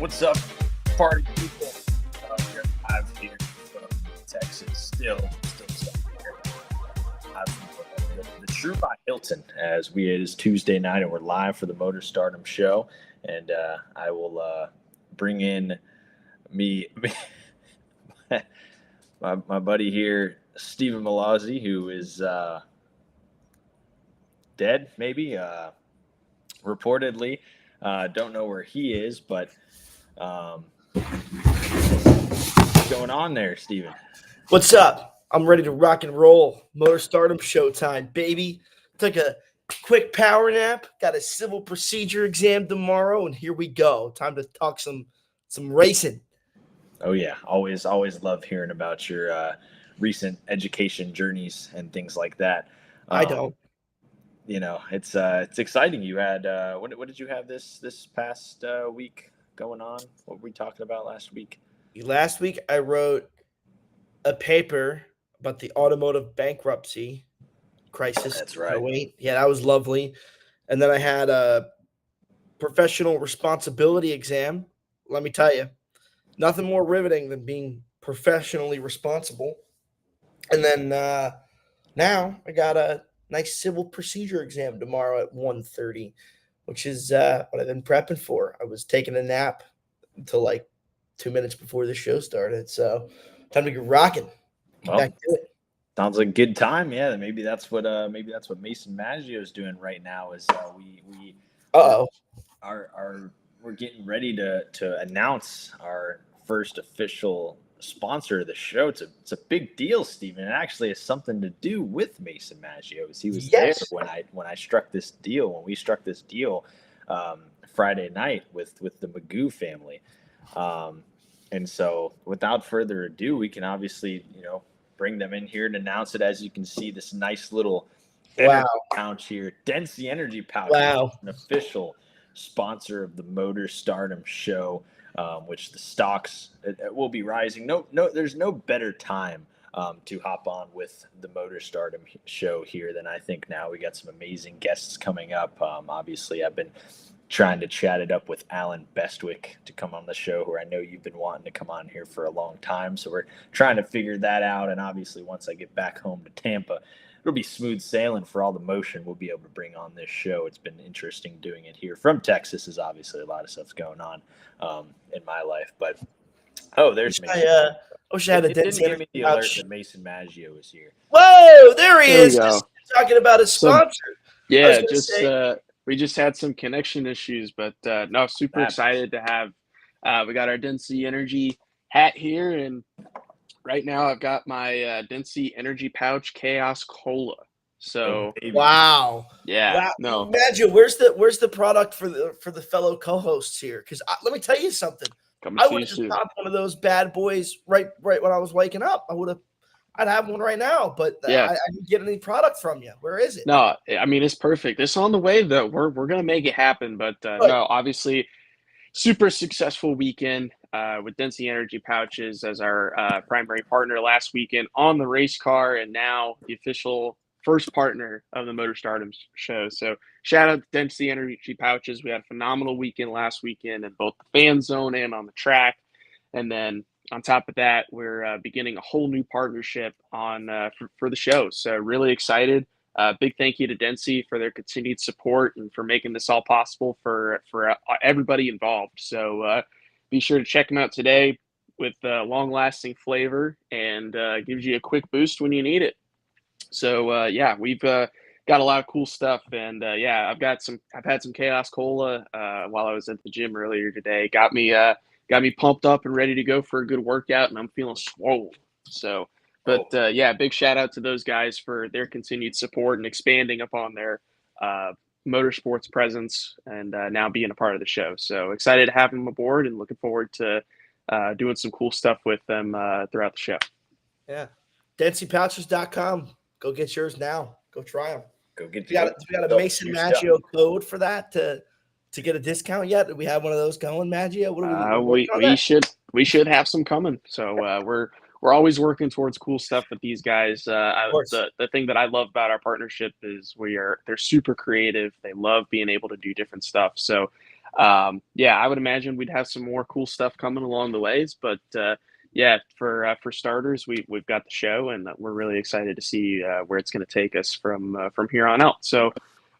What's up, party people? We're live here from Texas. Still here. The True by Hilton, as it is Tuesday night, and we're live for the Motor Stardom show. And I will bring in my buddy here, Stephen Malazzi, who is dead, maybe reportedly. Don't know where he is, but what's going on there, Steven? What's up? I'm ready to rock and roll. Motor Stardom showtime, baby. Took a quick power nap, got a civil procedure exam tomorrow, and here we go. Time to talk some racing. Oh yeah, always love hearing about your recent education journeys and things like that. I don't. You know, it's exciting. You had what did you have this past week going on? What were we talking about last week? Last week I wrote a paper about the automotive bankruptcy crisis. That's right. Wait, yeah, that was lovely. And then I had a professional responsibility exam. Let me tell you, nothing more riveting than being professionally responsible. And then now I got a nice civil procedure exam tomorrow at 1:30, which is what I've been prepping for. I was taking a nap until like 2 minutes before the show started. So time to get rocking. Get back to it. Sounds like a good time. Yeah, maybe that's what Mason Maggio is doing right now. Is we we're getting ready to announce our first official sponsor of the show. It's a big deal, Stephen. It actually has something to do with Mason Maggio. He was there when we struck this deal Friday night with the Magoo family. And so without further ado, we can obviously, bring them in here and announce it. As you can see, this nice little energy pouch here, Density Energy Pouch, an official sponsor of the Motor Stardom show, which the stocks it will be rising. No, there's no better time to hop on with the Motor Stardom show here than I think now. We got some amazing guests coming up. Obviously, I've been trying to chat it up with Alan Bestwick to come on the show, who I know you've been wanting to come on here for a long time. So we're trying to figure that out. And obviously, once I get back home to Tampa, it'll be smooth sailing for all the motion we'll be able to bring on this show. It's been interesting doing it here from Texas, as obviously a lot of stuff's going on in my life. But there's Mason. I wish I had a didn't give me the alert that Mason Maggio was here. Whoa, there he is. Just talking about his sponsor. Yeah, we just had some connection issues, but super excited to have. We got our Density Energy hat here, and right now I've got my Density Energy Pouch Chaos Cola. So wow. Imagine where's the product for the fellow co-hosts here? Because let me tell you something. I would have just popped one of those bad boys right when I was waking up. I'd have one right now, but I didn't get any product from you. Where is it? No, I mean, it's perfect. It's on the way, though. We're going to make it happen. But no, obviously, super successful weekend with Density Energy Pouches as our primary partner last weekend on the race car, and now the official first partner of the Motor Stardom show. So shout out to Density Energy Pouches. We had a phenomenal weekend last weekend in both the fan zone and on the track. And then on top of that, we're beginning a whole new partnership for the show. So really excited. Big thank you to Density for their continued support and for making this all possible for everybody involved. So be sure to check them out today with long-lasting flavor and gives you a quick boost when you need it. So we've got a lot of cool stuff, and I've had some Chaos Cola while I was at the gym earlier today. Got me pumped up and ready to go for a good workout, and I'm feeling swole. So, but big shout out to those guys for their continued support and expanding upon their motorsports presence and now being a part of the show. So excited to have them aboard and looking forward to doing some cool stuff with them throughout the show. Yeah. DensityPouches.com. Go get yours now. Go try them. Go get. We got a Mason Maggio code for that to get a discount yet? Do we have one of those going, Maggio? What are we should have some coming. So we're always working towards cool stuff with these guys. The thing that I love about our partnership is they're super creative. They love being able to do different stuff. So Yeah, I would imagine we'd have some more cool stuff coming along the ways, but yeah, for starters, we've got the show, and we're really excited to see where it's going to take us from here on out. So,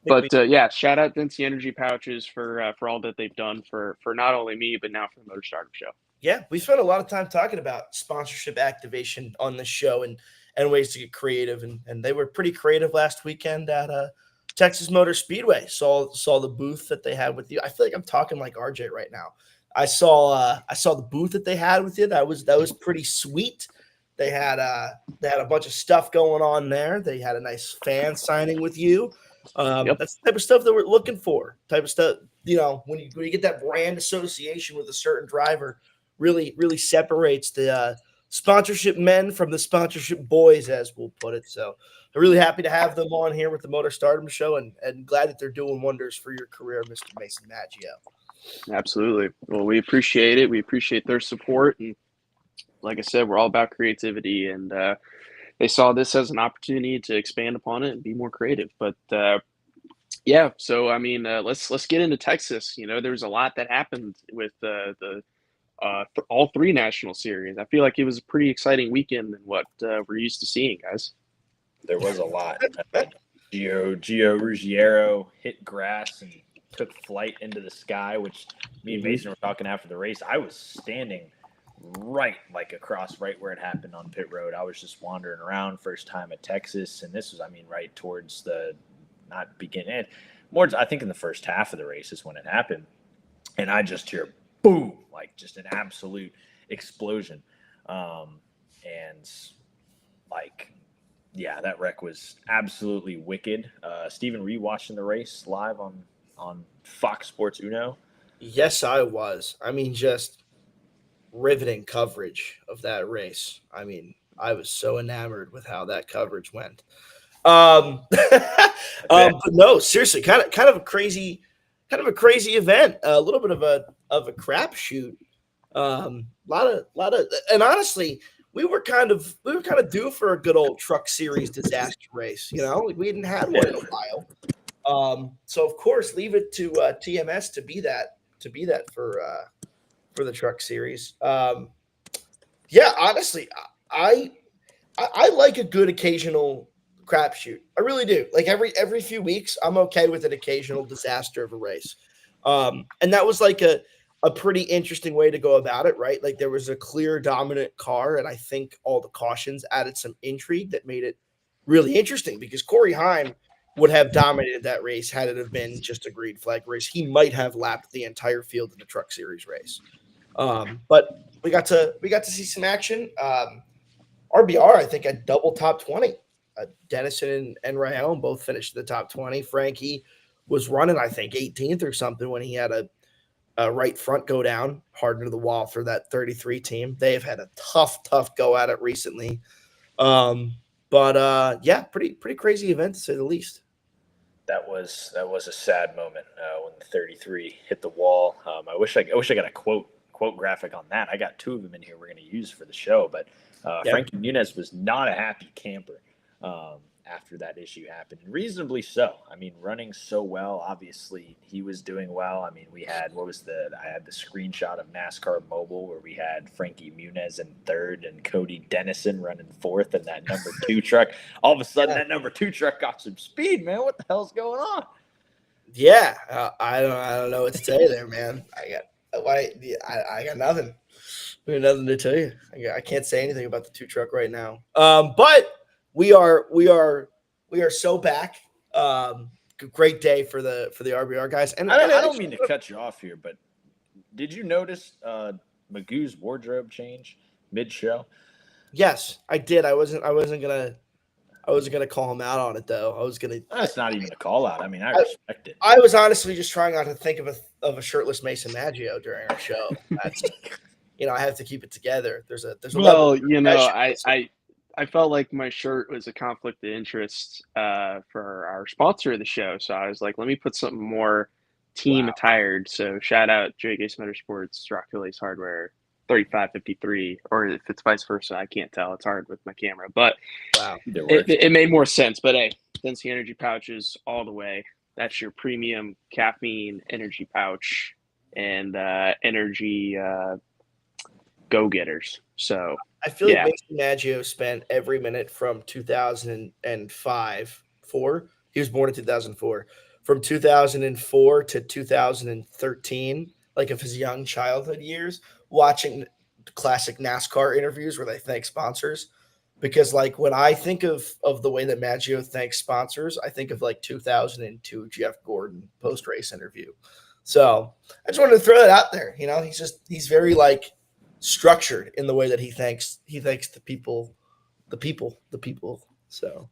but yeah, shout out Density Energy Pouches for all that they've done for not only me but now for the Motor Stardom show. Yeah, we spent a lot of time talking about sponsorship activation on this show and ways to get creative, and they were pretty creative last weekend at Texas Motor Speedway. Saw the booth that they had with you. I feel like I'm talking like RJ right now. I saw the booth that they had with you. That was pretty sweet. They had a bunch of stuff going on there. They had a nice fan signing with you. Yep. That's the type of stuff that we're looking for. Type of stuff, when you get that brand association with a certain driver, really separates the sponsorship men from the sponsorship boys, as we'll put it. So I'm really happy to have them on here with the Motor Stardom show, and glad that they're doing wonders for your career, Mr. Mason Maggio. Absolutely. Well, we appreciate it. We appreciate their support. And like I said, we're all about creativity, and they saw this as an opportunity to expand upon it and be more creative. But yeah, so I mean, let's get into Texas. There was a lot that happened with all three national series. I feel like it was a pretty exciting weekend than what we're used to seeing, guys. There was a lot. Gio Ruggiero hit grass and took flight into the sky, which me and Mason were talking after the race. I was standing right where it happened on pit road. I was just wandering around, first time at Texas, and this was, right towards the not beginning, more I think in the first half of the race is when it happened, and I just hear boom, like just an absolute explosion, and like. Yeah, that wreck was absolutely wicked. Steven, were you watching the race live on Fox Sports Uno? Yes, I was. Just riveting coverage of that race. I was so enamored with how that coverage went. But no, seriously, kind of a crazy event. A little bit of a crapshoot. Lot of, and honestly, we were kind of due for a good old truck series disaster race. We hadn't had one in a while. So of course, leave it to TMS to be that for the truck series. Yeah, honestly, I like a good occasional crapshoot. I really do. Like every few weeks, I'm okay with an occasional disaster of a race. And that was like a pretty interesting way to go about it, right? Like there was a clear dominant car, and I think all the cautions added some intrigue that made it really interesting, because Corey Heim would have dominated that race had it have been just a green flag race. He might have lapped the entire field in the truck series race. But we got to see some action. RBR, I think, had double top 20. Dennison and Rayon both finished in the top 20. Frankie was running, I think, 18th or something when he had a right front go down hard into the wall for that 33 team. They've had a tough go at it recently. But yeah, pretty crazy event to say the least. That was a sad moment when the 33 hit the wall. I wish I got a quote graphic on that. I got two of them in here we're going to use for the show, but Frankie Muniz was not a happy camper after that issue happened, and reasonably so. Running so well, obviously he was doing well. We had I had the screenshot of NASCAR Mobile where we had Frankie Muniz in third and Cody Dennison running fourth, and that number 2 truck. All of a sudden, that number 2 truck got some speed, man. What the hell's going on? Yeah, I don't know what to tell you there, man. I got nothing. I got nothing to tell you. I can't say anything about the 2 truck right now. But we are so back. Great day for the RBR guys. And I don't mean to cut you off here, but did you notice Magoo's wardrobe change mid-show? Yes, I did. I wasn't gonna call him out on it though. That's not even a call out. I respect it. I was honestly just trying not to think of a shirtless Mason Maggio during our show. That's I have to keep it together. There's a well, I felt like my shirt was a conflict of interest for our sponsor of the show, so I was like, let me put something more team attired. So shout out JGace Motorsports, Rock Lace Hardware, 3553, or if it's vice versa, I can't tell. It's hard with my camera, but it made more sense. But hey, Density Energy Pouches all the way. That's your premium caffeine energy pouch and energy go-getters. So I feel like yeah, Mason Maggio spent every minute from 2005, 4. He was born in 2004. From 2004 to 2013, like of his young childhood years, watching classic NASCAR interviews where they thank sponsors. Because like when I think of the way that Maggio thanks sponsors, I think of like 2002 Jeff Gordon post race interview. So I just wanted to throw that out there. You know, he's very like structured in the way that he thanks the people. So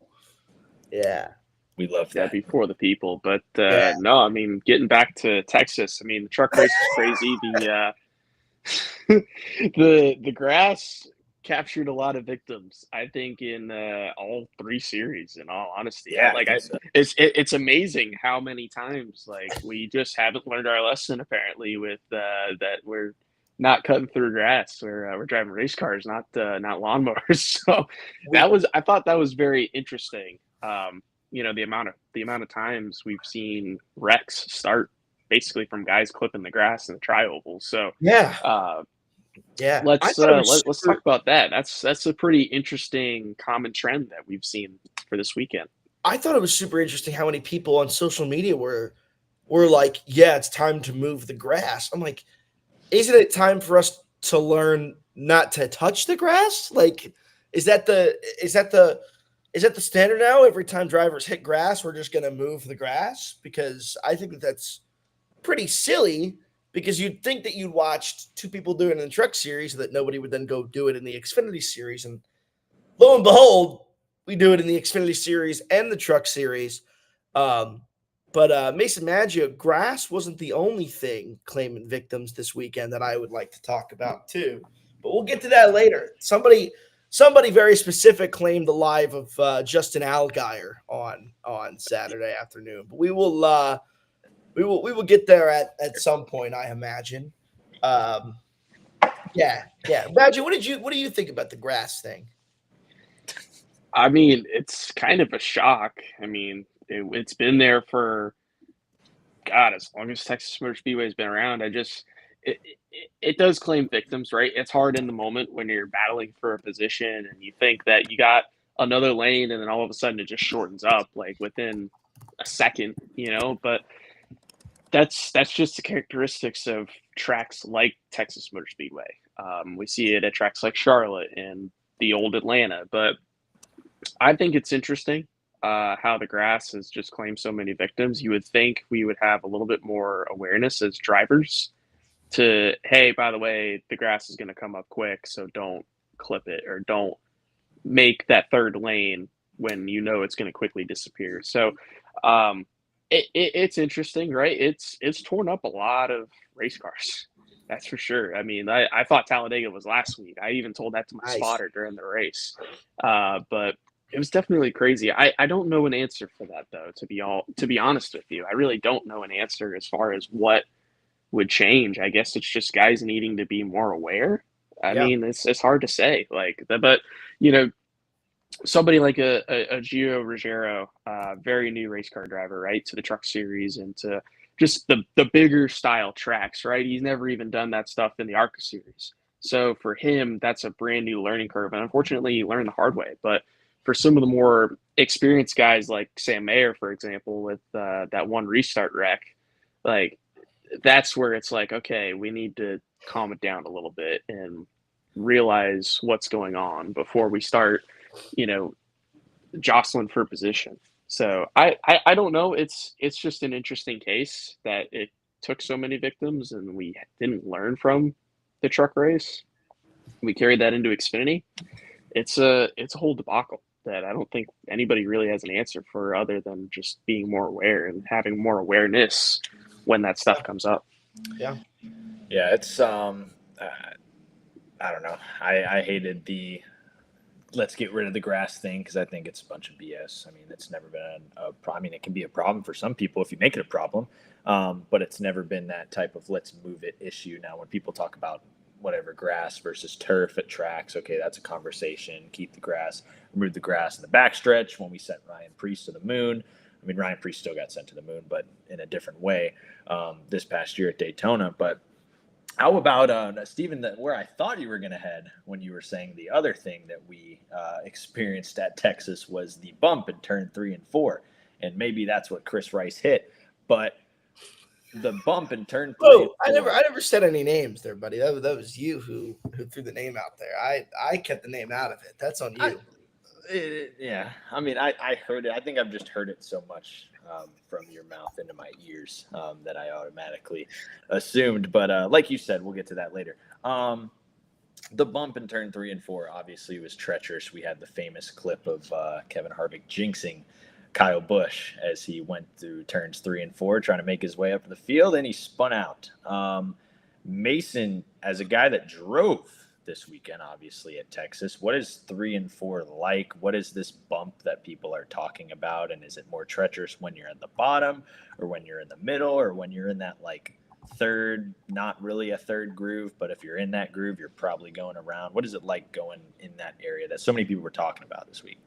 yeah, We love yeah, that. before the people. But yeah. no, I mean, getting back to Texas, I mean, the truck race was crazy. The the grass captured a lot of victims. I think in all three series. In all honesty, Yeah, I think so. it's amazing how many times like we just haven't learned our lesson. Apparently, with that we're not cutting through grass. We're driving race cars, not lawnmowers. So I thought that was very interesting. The amount of times we've seen wrecks start basically from guys clipping the grass in the tri-oval. So Yeah, uh, yeah. I let's thought it was let's super. talk about that. That's a pretty interesting common trend that we've seen for this weekend. I thought it was super interesting how many people on social media were like, "Yeah, it's time to move the grass." I'm like, isn't it time for us to learn not to touch the grass? Like, is that the is that the is that the standard now? Every time drivers hit grass, we're just going to move the grass because I think that that's pretty silly. Because you'd think that you'd watched two people do it in the truck series, that nobody would then go do it in the Xfinity series, and lo and behold, we do it in the Xfinity series and the truck series. Um, but Mason Maggio, grass wasn't the only thing claiming victims this weekend that I would like to talk about too. But we'll get to that later. Somebody very specific claimed the live of Justin Allgaier on Saturday afternoon. But we will get there at some point, I imagine. Um, yeah. Maggio, what do you think about the grass thing? I mean, it's kind of a shock. I mean, it's been there for God as long as Texas Motor Speedway has been around. It does claim victims, right? It's hard in the moment when you're battling for a position and you think that you got another lane, and then all of a sudden it just shortens up like within a second, But that's just the characteristics of tracks like Texas Motor Speedway. We see it at tracks like Charlotte and the old Atlanta, but I think it's interesting how the grass has just claimed so many victims. You would think we would have a little bit more awareness as drivers to, hey, by the way, the grass is going to come up quick, so don't clip it or don't make that third lane when you know it's going to quickly disappear. So it's interesting, right? It's torn up a lot of race cars. That's for sure. I mean, I thought Talladega was last week. I even told that to my Nice. spotter during the race. But it was definitely crazy. I don't know an answer for that though, to be honest with you. I really don't know an answer as far as what would change. I guess it's just guys needing to be more aware. I Yeah. mean, it's hard to say. But you know, somebody like a Gio Ruggiero, very new race car driver, right, to the truck series and to just the bigger style tracks, right? He's never even done that stuff in the ARCA series. So for him, that's a brand new learning curve. And unfortunately, he learned the hard way. But for some of the more experienced guys like Sam Mayer, for example, with that one restart wreck, like that's where it's like, okay, we need to calm it down a little bit and realize what's going on before we start, you know, jostling for position. So I don't know. It's just an interesting case that it took so many victims and we didn't learn from the truck race. We carried that into Xfinity. It's a whole debacle that I don't think anybody really has an answer for other than just being more aware and having more awareness when that stuff comes up. Yeah. Yeah, it's I don't know. I hated the let's get rid of the grass thing because I think it's a bunch of BS. I mean, it's never been a problem. I mean, it can be a problem for some people if you make it a problem, but it's never been that type of let's move it issue. Now, when people talk about whatever grass versus turf at tracks, okay, that's a conversation. Keep the grass, remove the grass in the backstretch when we sent Ryan Preece to the moon. I mean, Ryan Preece still got sent to the moon, but in a different way this past year at Daytona. But how about Stephen? Where I thought you were going to head when you were saying the other thing that we experienced at Texas was the bump in turn 3 and 4, and maybe that's what Chris Rice hit, but the bump in turn 3. Oh, I never said any names there, buddy. That was you who threw the name out there. I kept the name out of it. That's on you. Yeah, I mean, I heard it. I think I've just heard it so much from your mouth into my ears that I automatically assumed. But like you said, we'll get to that later. The bump in turn 3 and 4 obviously was treacherous. We had the famous clip of Kevin Harvick jinxing Kyle Busch as he went through turns 3 and 4, trying to make his way up the field, and he spun out. Mason, as a guy that drove this weekend, obviously at Texas, what is 3 and 4 like? What is this bump that people are talking about? And is it more treacherous when you're at the bottom, or when you're in the middle, or when you're in that like third, not really a third groove, but if you're in that groove, you're probably going around? What is it like going in that area that so many people were talking about this week?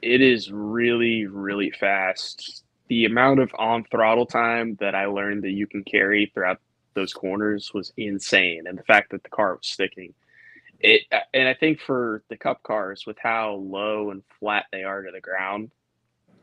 It is really, really fast. The amount of on throttle time that I learned that you can carry throughout those corners was insane. And the fact that the car was sticking. And I think for the Cup cars, with how low and flat they are to the ground,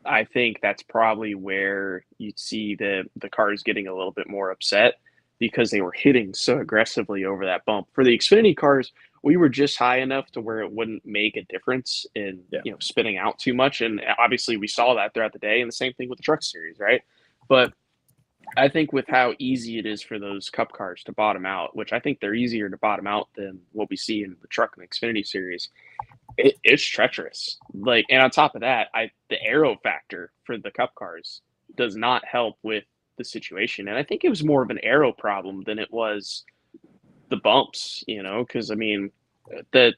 I think that's probably where you'd see the cars getting a little bit more upset because they were hitting so aggressively over that bump. For the Xfinity cars, we were just high enough to where it wouldn't make a difference in spinning out too much. And obviously we saw that throughout the day, and the same thing with the Truck Series, right? But I think with how easy it is for those Cup cars to bottom out, which I think they're easier to bottom out than what we see in the Truck and Xfinity Series, it's treacherous. Like, and on top of that, the aero factor for the Cup cars does not help with the situation. And I think it was more of an aero problem than it was the bumps, because I mean, they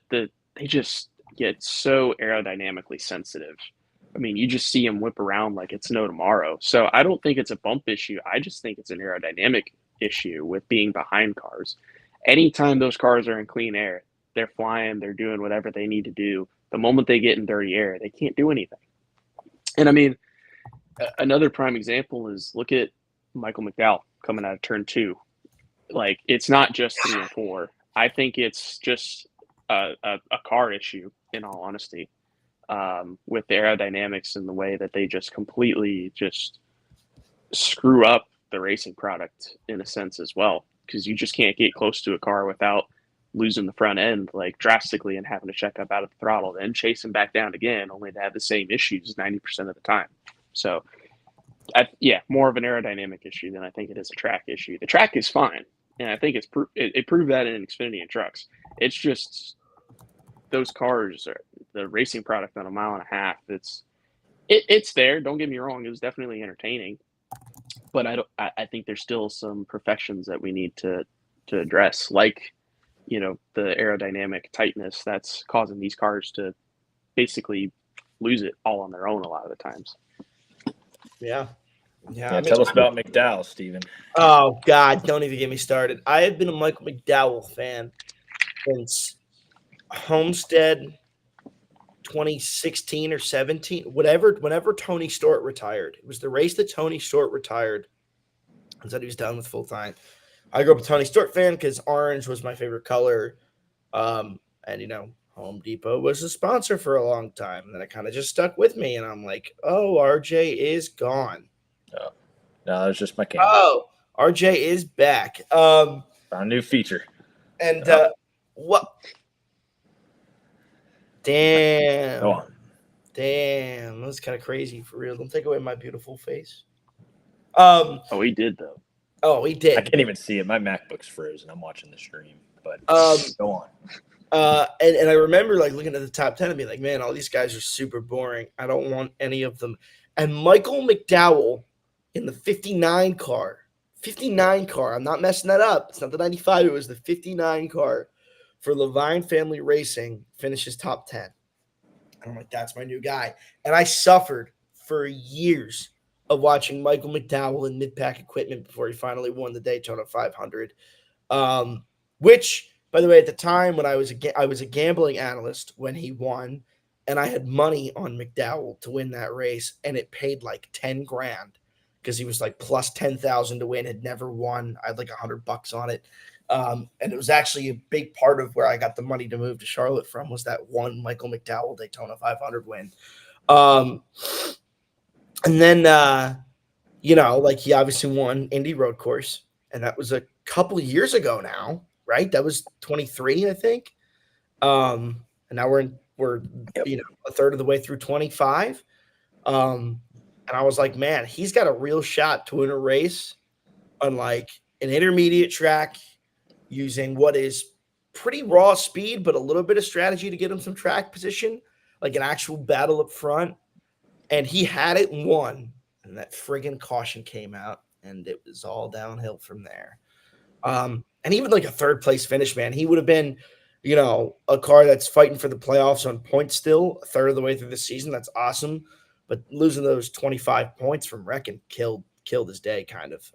just get so aerodynamically sensitive. I mean, you just see them whip around like it's no tomorrow. So I don't think it's a bump issue. I just think it's an aerodynamic issue with being behind cars. Anytime those cars are in clean air, they're flying, they're doing whatever they need to do. The moment they get in dirty air, they can't do anything. And I mean, another prime example is look at Michael McDowell coming out of turn 2. Like, it's not just 3 and 4. I think it's just a car issue, in all honesty, with the aerodynamics and the way that they just completely just screw up the racing product in a sense as well, because you just can't get close to a car without losing the front end like drastically and having to check up out of the throttle, then chase them back down again, only to have the same issues 90% of the time. So, more of an aerodynamic issue than I think it is a track issue. The track is fine, and I think it proved that in Xfinity and trucks. It's just those cars are the racing product on a mile and a half. It's there. Don't get me wrong; it was definitely entertaining, but I think there's still some perfections that we need to address, like the aerodynamic tightness that's causing these cars to basically lose it all on their own a lot of the times. Yeah. Tell us about McDowell, Steven. Oh, God, don't even get me started. I have been a Michael McDowell fan since Homestead 2016 or 17, whenever Tony Stewart retired. It was the race that Tony Stewart retired and said he was done with full time. I grew up a Tony Stewart fan because orange was my favorite color. And, Home Depot was a sponsor for a long time. And then it kind of just stuck with me. And I'm like, oh, RJ is gone. Oh, no, that was just my camera. Oh, RJ is back. Found a new feature. And what? Damn. Go on. Damn. That's kind of crazy for real. Don't take away my beautiful face. Oh, he did, though. Oh, he did. I can't even see it. My MacBook's frozen. I'm watching the stream. But go on. And I remember looking at the top 10 and being like, man, all these guys are super boring. I don't want any of them. And Michael McDowell in the 59 car, I'm not messing that up. It's not the 95. It was the 59 car for Levine Family Racing, finishes top 10. And I'm like, that's my new guy. And I suffered for years of watching Michael McDowell in mid-pack equipment before he finally won the Daytona 500, which, by the way, at the time when I was a gambling analyst when he won, and I had money on McDowell to win that race, and it paid like 10 grand because he was like plus 10,000 to win, had never won. I had like $100 on it. And it was actually a big part of where I got the money to move to Charlotte from, was that one Michael McDowell Daytona 500 win. And then, like he obviously won Indy Road Course, and that was a couple of years ago now, right? That was 23, I think. And now we're a third of the way through 25. And I was like, man, he's got a real shot to win a race on like an intermediate track using what is pretty raw speed, but a little bit of strategy to get him some track position, like an actual battle up front. And he had it and won. And that friggin' caution came out, and it was all downhill from there. And even like a third place finish, man, he would have been, a car that's fighting for the playoffs on points still, a third of the way through the season. That's awesome. But losing those 25 points from wrecking killed his day, kind of.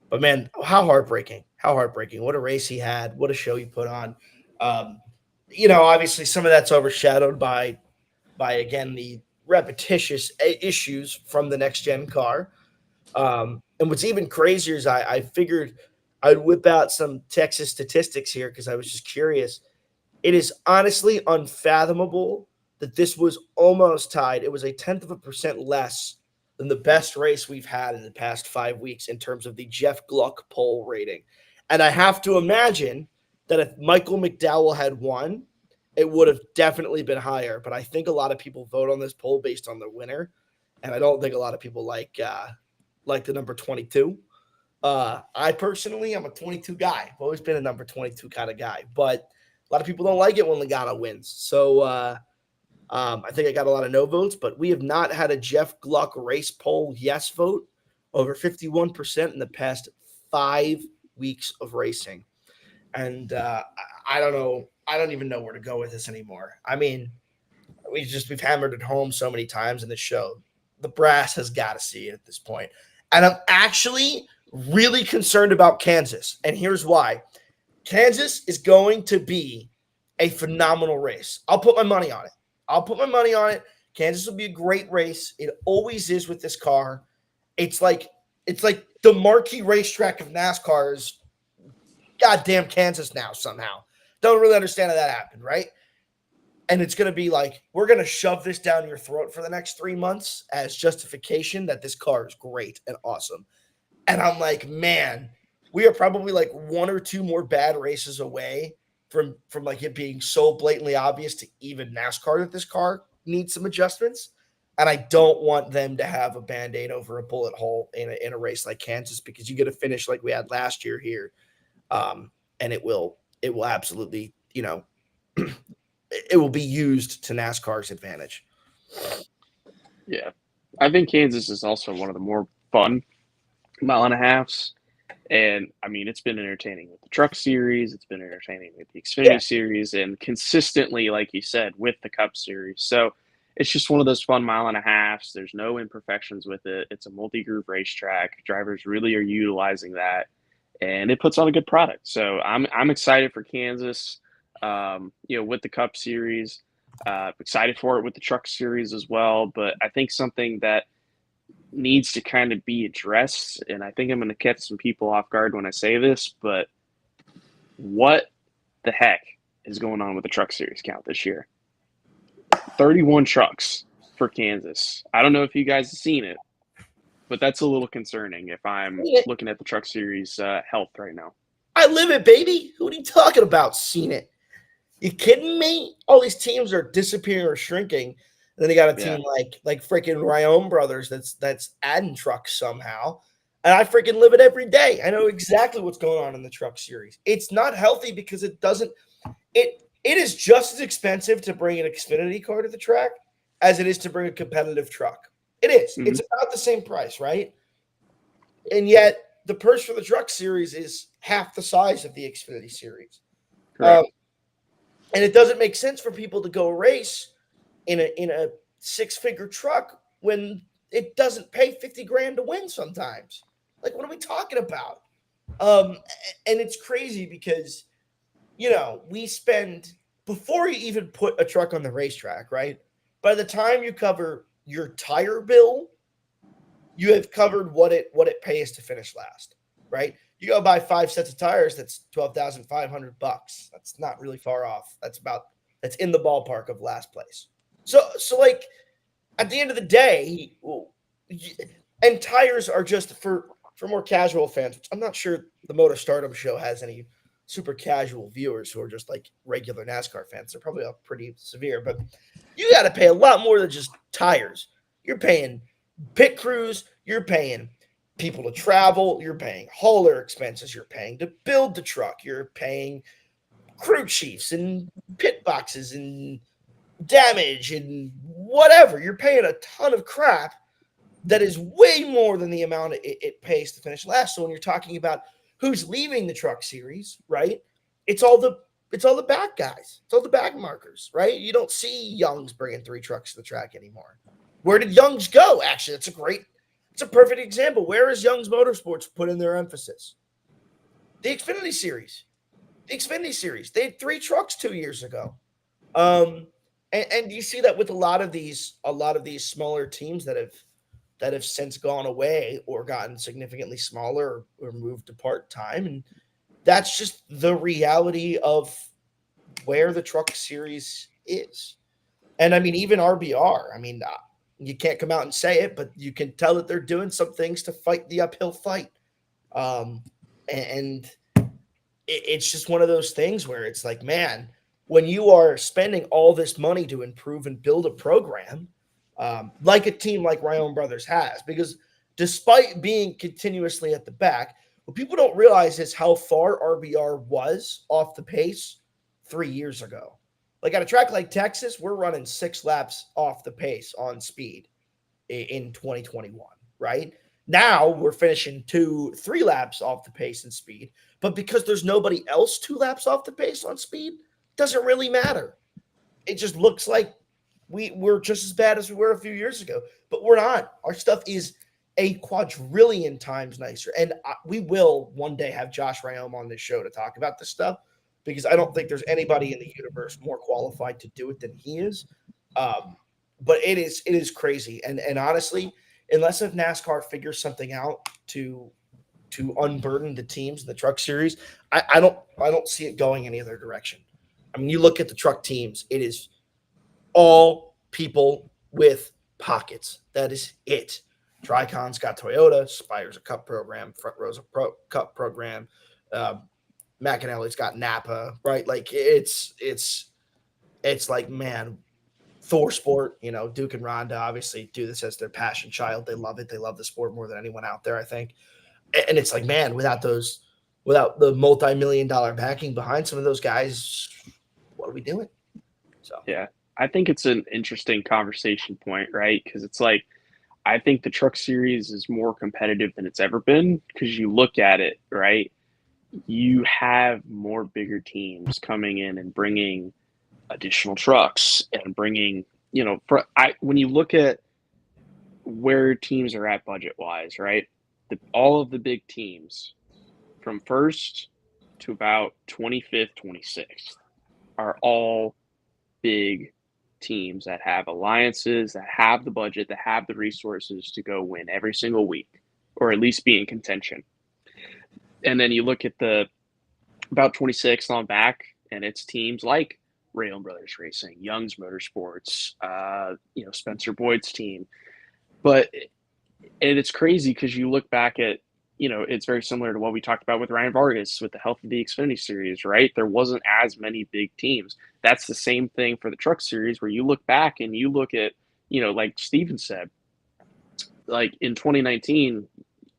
But man, how heartbreaking! How heartbreaking! What a race he had! What a show he put on! Obviously some of that's overshadowed by again the repetitious issues from the next gen car. And what's even crazier is I figured I'd whip out some Texas statistics here because I was just curious. It is honestly unfathomable that this was almost tied. It was 0.1% less than the best race we've had in the past 5 weeks in terms of the Jeff Gluck poll rating. And I have to imagine that if Michael McDowell had won, it would have definitely been higher. But I think a lot of people vote on this poll based on the winner. And I don't think a lot of people like the number 22. I personally, I'm a 22 guy. I've always been a number 22 kind of guy. But a lot of people don't like it when Logano wins. So I think I got a lot of no votes, but we have not had a Jeff Gluck race poll yes vote over 51% in the past 5 weeks of racing. And I don't know. I don't even know where to go with this anymore. I mean, we've hammered it home so many times in the show. The brass has got to see it at this point. And I'm actually really concerned about Kansas. And here's why. Kansas is going to be a phenomenal race. I'll put my money on it. Kansas will be a great race. It always is with this car. It's like the marquee racetrack of NASCAR is goddamn Kansas now somehow. Don't really understand how that happened, right? And it's going to be like, we're going to shove this down your throat for the next 3 months as justification that this car is great and awesome. And I'm like, man, we are probably like 1 or 2 more bad races away from like it being so blatantly obvious to even NASCAR that this car needs some adjustments. And I don't want them to have a Band-Aid over a bullet hole in a race like Kansas, because you get a finish like we had last year here. And it will absolutely, it will be used to NASCAR's advantage. Yeah. I think Kansas is also one of the more fun 1.5 miles. And I mean, it's been entertaining with the Truck Series. It's been entertaining with the Xfinity Series, and consistently, like you said, with the Cup Series. So it's just one of those fun 1.5 miles. There's no imperfections with it. It's a multi-group racetrack. Drivers really are utilizing that, and it puts on a good product. So I'm excited for Kansas. With the Cup Series, excited for it with the Truck Series as well. But I think something that needs to kind of be addressed, and I think I'm going to catch some people off guard when I say this, but what the heck is going on with the Truck Series count this year? 31 trucks for Kansas. I don't know if you guys have seen it, but that's a little concerning if I'm looking at the Truck Series health right now. I live it, baby. What are you talking about? Seen it? You kidding me? All these teams are disappearing or shrinking. And then they got a team like freaking Ryan Brothers that's adding trucks somehow. And I freaking live it every day. I know exactly what's going on in the Truck Series. It's not healthy because it is just as expensive to bring an Xfinity car to the track as it is to bring a competitive truck. It is. Mm-hmm. It's about the same price, right? And yet the purse for the Truck Series is half the size of the Xfinity Series. And it doesn't make sense for people to go race in a 6-figure truck when it doesn't pay 50 grand to win sometimes. Like, what are we talking about? And it's crazy because, we spend before you even put a truck on the racetrack, right? By the time you cover your tire bill, you have covered what it pays to finish last, right? You go buy 5 sets of tires, that's $12,500. That's not really far off. That's in the ballpark of last place. So like at the end of the day, and tires are just for more casual fans, which I'm not sure the Motor Stardom show has any super casual viewers who are just like regular NASCAR fans. They're probably all pretty severe, but you got to pay a lot more than just tires. You're paying pit crews, you're paying people to travel, you're paying hauler expenses, you're paying to build the truck, you're paying crew chiefs and pit boxes and damage and whatever. You're paying a ton of crap that is way more than the amount it pays to finish last. So when you're talking about who's leaving the truck series, right? It's all the back guys. It's all the back markers, right? You don't see Youngs bringing 3 trucks to the track anymore. Where did Youngs go? Actually, it's a perfect example. Where is Youngs Motorsports putting their emphasis? The Xfinity Series. They had 3 trucks 2 years ago. And you see that with a lot of these smaller teams that have since gone away or gotten significantly smaller or moved to part-time. And that's just the reality of where the truck series is. And I mean, even RBR, you can't come out and say it, but you can tell that they're doing some things to fight the uphill fight. And it's just one of those things where it's like, man, when you are spending all this money to improve and build a program, like a team like Ryan Brothers has, because despite being continuously at the back, what people don't realize is how far RBR was off the pace 3 years ago. Like at a track like Texas, we're running 6 laps off the pace on speed in 2021, right? Now we're finishing 2-3 laps off the pace and speed, but because there's nobody else 2 laps off the pace on speed, doesn't really matter. It just looks like we're just as bad as we were a few years ago, but we're not. Our stuff is a quadrillion times nicer. And we will one day have Josh Ryome on this show to talk about this stuff, because I don't think there's anybody in the universe more qualified to do it than he is. But it is crazy. And honestly, unless if NASCAR figures something out to unburden the teams in the truck series, I don't see it going any other direction. I mean, you look at the truck teams, it is all people with pockets. That is it. Tricon's got Toyota, Spire's a Cup program, Front Row's a Cup program, McAnally's got Napa, right? Like it's like, man, Thor Sport, Duke and Rhonda obviously do this as their passion child. They love it. They love the sport more than anyone out there, I think. And it's like, man, without the multi-million-dollar backing behind some of those guys, what are we doing? So yeah, I think it's an interesting conversation point, right? Because it's like, I think the truck series is more competitive than it's ever been, because you look at it, right? You have more bigger teams coming in and bringing additional trucks and bringing, when you look at where teams are at budget-wise, right? All of the big teams from first to about 25th, 26th are all big teams that have alliances, that have the budget, that have the resources to go win every single week, or at least be in contention. And then you look at the about 26th on back, and it's teams like Rayon Brothers Racing, Young's Motorsports, Spencer Boyd's team. And it's crazy because you look back at, it's very similar to what we talked about with Ryan Vargas with the health of the Xfinity Series, right? There wasn't as many big teams. That's the same thing for the Truck Series, where you look back and you look at, like Steven said, like in 2019,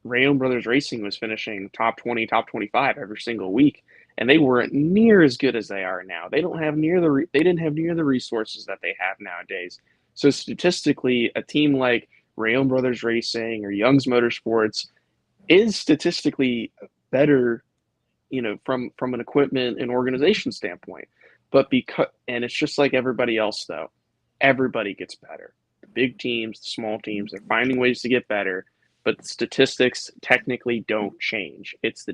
Rayon Brothers Racing was finishing top 20, top 25 every single week, and they weren't near as good as they are now. They didn't have near the resources that they have nowadays. So statistically, a team like Rayon Brothers Racing or Young's Motorsports is statistically better, from an equipment and organization standpoint. But and it's just like everybody else, though. Everybody gets better. The big teams, the small teams, they're finding ways to get better, but the statistics technically don't change. It's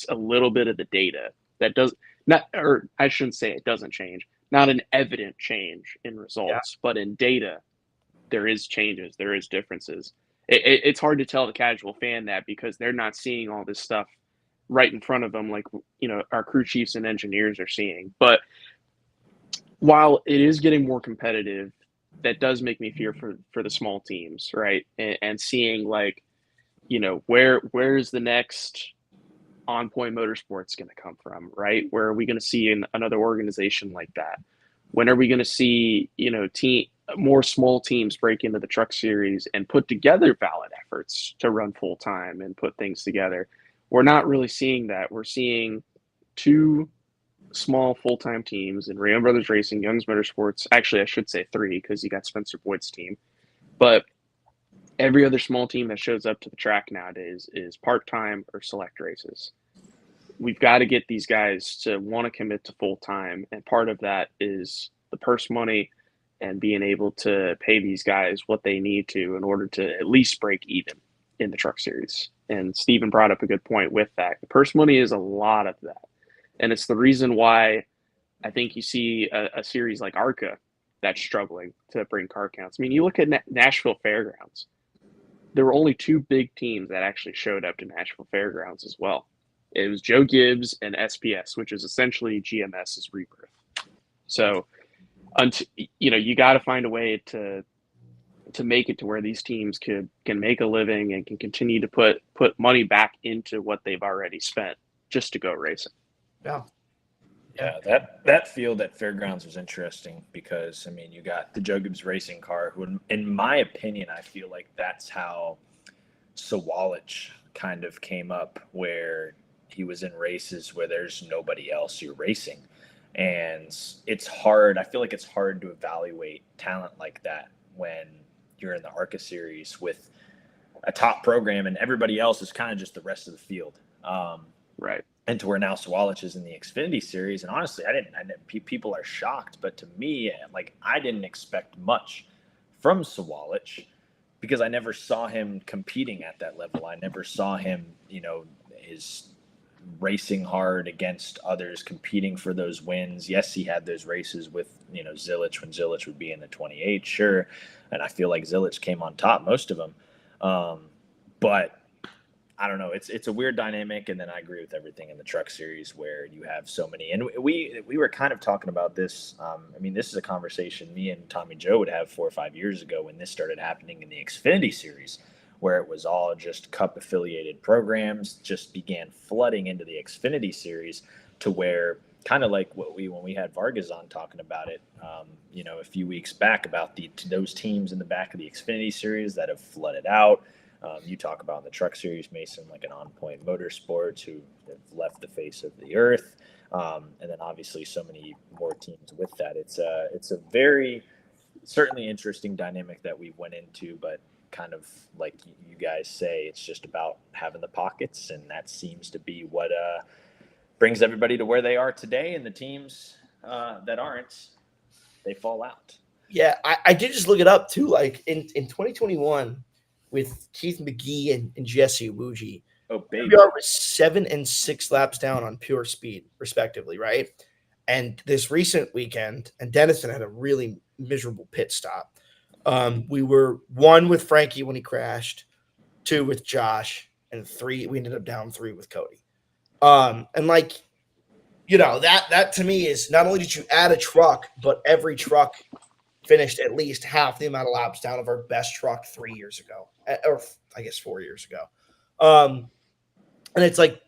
a little bit of the data that does not, or I shouldn't say it doesn't change, not an evident change in results, but in data, there is changes, there is differences. It's hard to tell the casual fan that because they're not seeing all this stuff right in front of them, like our crew chiefs and engineers are seeing. But while it is getting more competitive, that does make me fear for the small teams, right? And seeing like, where's the next On Point Motorsports going to come from, right? Where are we going to see another organization like that? When are we going to see, more small teams break into the truck series and put together valid efforts to run full time and put things together? We're not really seeing that. We're seeing two small full-time teams in Rio Brothers Racing, Young's Motorsports. Actually, I should say three because you got Spencer Boyd's team. But every other small team that shows up to the track nowadays is part-time or select races. We've got to get these guys to want to commit to full-time, and part of that is the purse money and being able to pay these guys what they need to in order to at least break even in the truck series. And Steven brought up a good point with that. The purse money is a lot of that. And it's the reason why I think you see a series like ARCA that's struggling to bring car counts. I mean, you look at Nashville Fairgrounds. There were only two big teams that actually showed up to Nashville Fairgrounds as well. It was Joe Gibbs and SPS, which is essentially GMS's rebirth. So, you got to find a way to make it to where these teams can make a living and can continue to put money back into what they've already spent just to go racing. Yeah, that field at Fairgrounds was interesting because, I mean, you got the Joe Gibbs racing car, who, in my opinion, I feel like that's how Sawalich kind of came up, where he was in races where there's nobody else you're racing. And it's hard. I feel like it's hard to evaluate talent like that when you're in the ARCA series with a top program and everybody else is kind of just the rest of the field. Right. And to where now Sawalich is in the Xfinity series. And honestly, I didn't people are shocked, but to me, like, I didn't expect much from Sawalich because I never saw him competing at that level. I never saw him, his racing hard against others, competing for those wins. Yes, he had those races with, Zilich when Zilich would be in the 28, sure. And I feel like Zilich came on top most of them. But I don't know. It's a weird dynamic, and then I agree with everything in the truck series where you have so many. And we were kind of talking about this. I mean, this is a conversation me and Tommy Joe would have 4 or 5 years ago when this started happening in the Xfinity series, where it was all just Cup affiliated programs just began flooding into the Xfinity series, to where kind of like when we had Vargas on talking about it, a few weeks back about those teams in the back of the Xfinity series that have flooded out. You talk about in the truck series, Mason, like an On Point Motorsports who have left the face of the earth. And then obviously so many more teams with that. It's a very certainly interesting dynamic that we went into, but kind of like you guys say, it's just about having the pockets. And that seems to be what brings everybody to where they are today. And the teams that aren't, they fall out. Yeah, I did just look it up too. Like in 2021, with Keith McGee and Jesse Wuji. Oh, baby. We are 7 and 6 laps down on pure speed, respectively, right? And this recent weekend, and Dennison had a really miserable pit stop. We were 1 with Frankie when he crashed, 2 with Josh, and 3, we ended up down 3 with Cody. And like, that to me is not only did you add a truck, but every truck finished at least half the amount of laps down of our best truck 3 years ago, or I guess 4 years ago. And it's like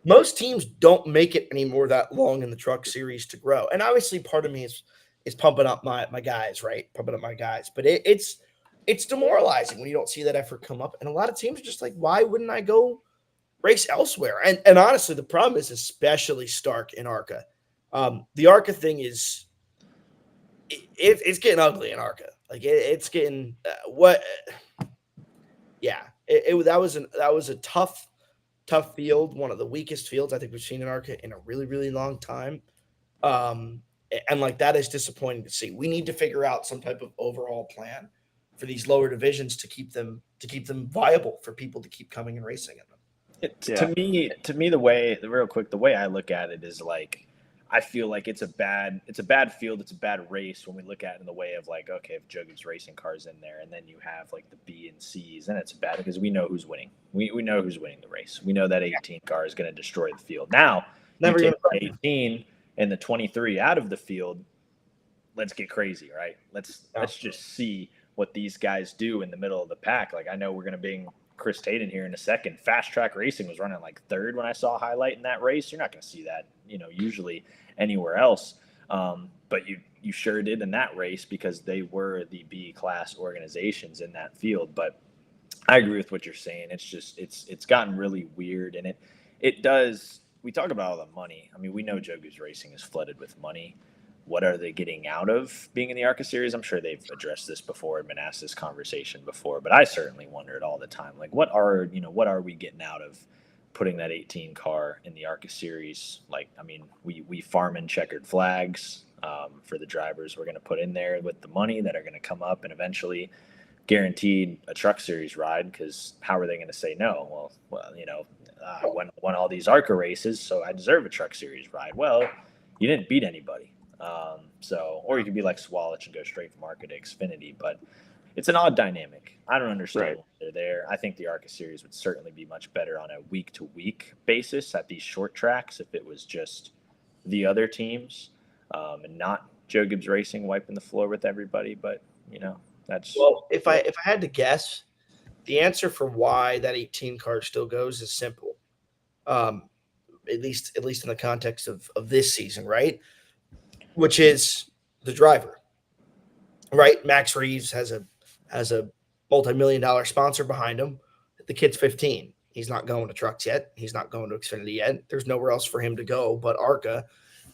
most teams don't make it anymore that long in the truck series to grow. And obviously part of me is pumping up my guys, right? Pumping up my guys. But it's demoralizing when you don't see that effort come up. And a lot of teams are just like, why wouldn't I go race elsewhere? And honestly, the problem is especially stark in ARCA. The ARCA thing is, it's getting ugly in ARCA. Like it's getting that was a tough field, one of the weakest fields I think we've seen in ARCA in a really, really long time. And like that is disappointing to see. We need to figure out some type of overall plan for these lower divisions to keep them viable for people to keep coming and racing in them. To me, the way I look at it is like, I feel like it's a bad field. It's a bad race when we look at it in the way of like, okay, if Joe gives racing cars in there, and then you have like the B and C's, then it's bad because we know who's winning. We know who's winning the race. We know that 18 car is going to destroy the field. Now, Never you even take the 18 and the 23 out of the field. Let's get crazy, right? Let's just see what these guys do in the middle of the pack. Like, I know we're going to bring Chris Taden here in a second. Fast Track Racing was running like third when I saw a highlight in that race. You're not going to see that, usually anywhere else. But you sure did in that race because they were the B class organizations in that field. But I agree with what you're saying. It's just it's gotten really weird, and it does. We talk about all the money. I mean, we know Joe Goose Racing is flooded with money. What are they getting out of being in the ARCA series? I'm sure they've addressed this before and been asked this conversation before, but I certainly wonder it all the time. Like, what are we getting out of putting that 18 car in the ARCA series? Like, I mean, we farm in checkered flags for the drivers we're going to put in there with the money that are going to come up and eventually guaranteed a truck series ride, because how are they going to say no? Well, I won all these ARCA races, so I deserve a truck series ride. Well, you didn't beat anybody. Or you could be like Swalich and go straight from ARCA to Xfinity, but it's an odd dynamic. I don't understand why they're there. I think the ARCA series would certainly be much better on a week-to-week basis at these short tracks if it was just the other teams and not Joe Gibbs Racing wiping the floor with everybody. But that's if I had to guess, the answer for why that 18 car still goes is simple. At least in the context of this season, right? Which is the driver, right? Max Reeves has a multi-million-dollar sponsor behind him. The kid's 15. He's not going to trucks yet. He's not going to Xfinity yet. There's nowhere else for him to go but ARCA.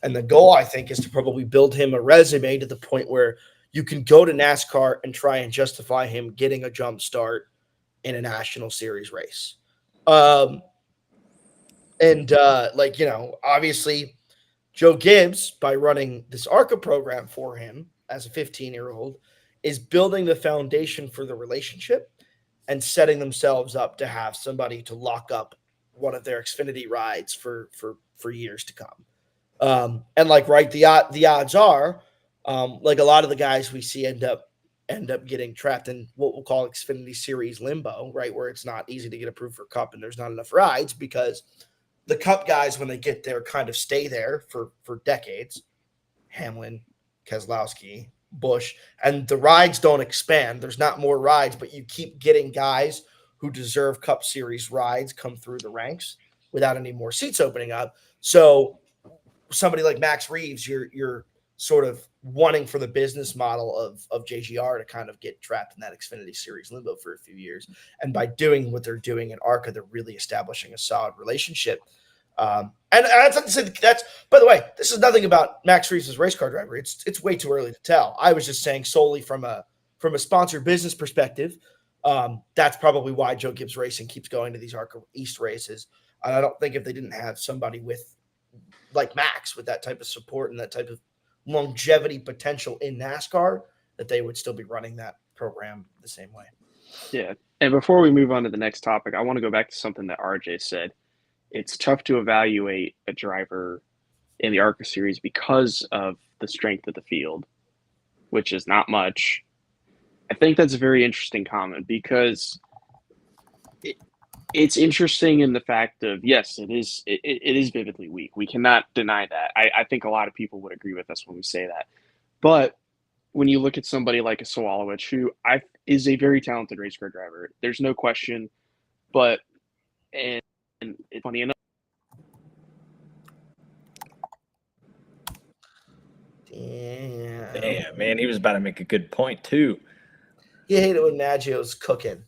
And the goal, I think, is to probably build him a resume to the point where you can go to NASCAR and try and justify him getting a jump start in a national series race. Obviously, Joe Gibbs, by running this ARCA program for him as a 15-year-old, is building the foundation for the relationship and setting themselves up to have somebody to lock up one of their Xfinity rides for years to come. The odds are, like a lot of the guys we see end up getting trapped in what we'll call Xfinity Series limbo, right, where it's not easy to get approved for Cup and there's not enough rides because the Cup guys, when they get there, kind of stay there for decades. Hamlin, Keselowski, Busch, and the rides don't expand. There's not more rides, but you keep getting guys who deserve Cup Series rides come through the ranks without any more seats opening up. So somebody like Max Reeves, you're sort of wanting for the business model of JGR to kind of get trapped in that Xfinity Series limbo for a few years. And by doing what they're doing in ARCA, they're really establishing a solid relationship. And that's, by the way, this is nothing about Max Reeves' race car driver. It's way too early to tell. I was just saying solely from a sponsored business perspective. That's probably why Joe Gibbs Racing keeps going to these ARCA East races. And I don't think if they didn't have somebody like Max with that type of support and that type of longevity potential in NASCAR, that they would still be running that program the same way. Yeah. And before we move on to the next topic, I want to go back to something that RJ said. It's tough to evaluate a driver in the ARCA series because of the strength of the field, which is not much. I think that's a very interesting comment because it's interesting in the fact of, yes, it is vividly weak. We cannot deny that. I think a lot of people would agree with us when we say that. But when you look at somebody like a Sawalowicz, who is a very talented race car driver, there's no question. But and it's funny enough. Damn, man, he was about to make a good point too. You hate it when Maggio's cooking.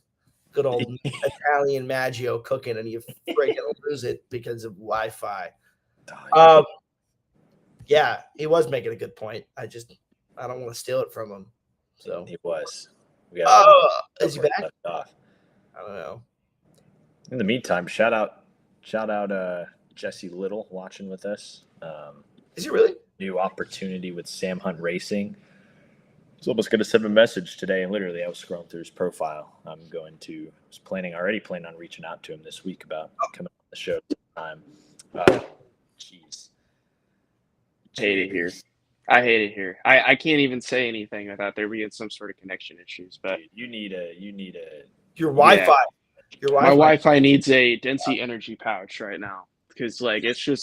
Good old Italian Maggio cooking, and you freaking lose it because of Wi-Fi. Yeah, he was making a good point. I don't want to steal it from him. So he was. Is he back? I don't know. In the meantime, shout out Jesse Little watching with us. Is he really? New opportunity with Sam Hunt Racing. I was almost going to send him a message today, and literally I was scrolling through his profile. Was planning on reaching out to him this week about coming on the show sometime. Jeez. hate it here. I hate it here. I can't even say anything without there being some sort of connection issues. But dude, you need a Your Wi-Fi. Yeah. Your my Wi-Fi. Wi-Fi needs a Density energy pouch right now because like it's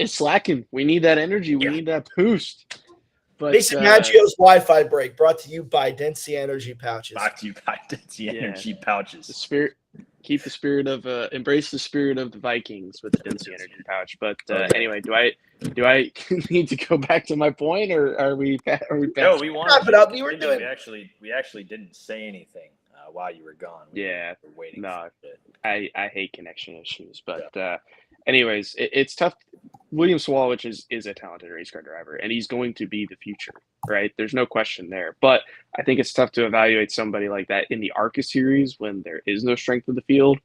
slacking. We need that energy. We need that boost. But Mason Maggio's Wi-Fi break brought to you by Density Energy Pouches. brought to you by Density Energy Pouches. the spirit, embrace the spirit of the Vikings with the Density energy pouch. But anyway, do I need to go back to my point, or are we back? No, we wanted Wrap it up. We actually didn't say anything while you were gone. We were waiting. No, I hate connection issues, but anyways, it's tough. William Swalwich is a talented race car driver, and he's going to be the future, right? There's no question there. But I think it's tough to evaluate somebody like that in the ARCA series when there is no strength of the field.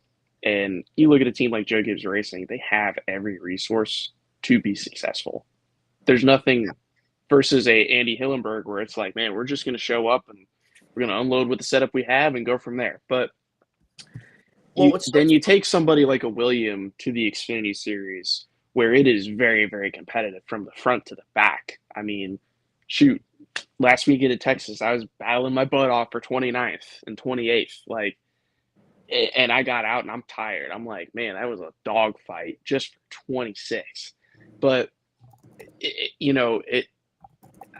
And you look at a team like Joe Gibbs Racing, they have every resource to be successful. There's nothing versus a Andy Hillenberg where it's like, man, we're just going to show up and we're going to unload with the setup we have and go from there. But then you take somebody like a William to the Xfinity series where it is very, very competitive from the front to the back. I mean, shoot, last weekend at Texas, I was battling my butt off for 29th and 28th. Like, and I got out and I'm tired. I'm like, man, that was a dog fight just for 26. But,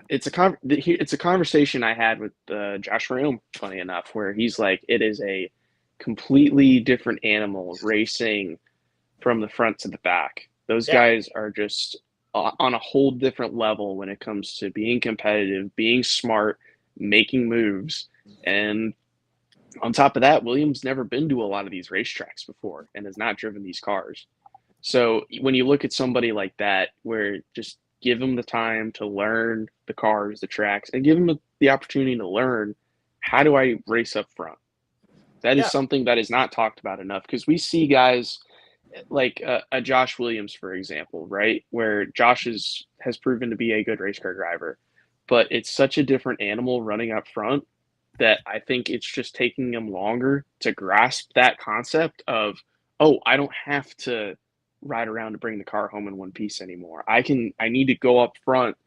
it's a conversation I had with Josh Rome, funny enough, where he's like, it is a completely different animal racing from the front to the back. Those guys are just on a whole different level when it comes to being competitive, being smart, making moves. And on top of that, Williams never been to a lot of these racetracks before and has not driven these cars. So when you look at somebody like that, where just give them the time to learn the cars, the tracks, and give them the opportunity to learn, how do I race up front? That is something that is not talked about enough, because we see guys like a Josh Williams, for example, right? Where Josh has proven to be a good race car driver, but it's such a different animal running up front that I think it's just taking him longer to grasp that concept of, oh, I don't have to ride around to bring the car home in one piece anymore. I need to go up front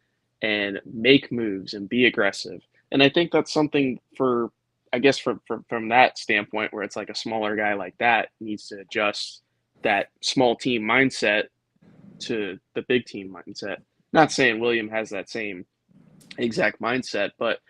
and make moves and be aggressive. And I think that's something from that standpoint, where it's like a smaller guy like that needs to adjust that small team mindset to the big team mindset. Not saying William has that same exact mindset, but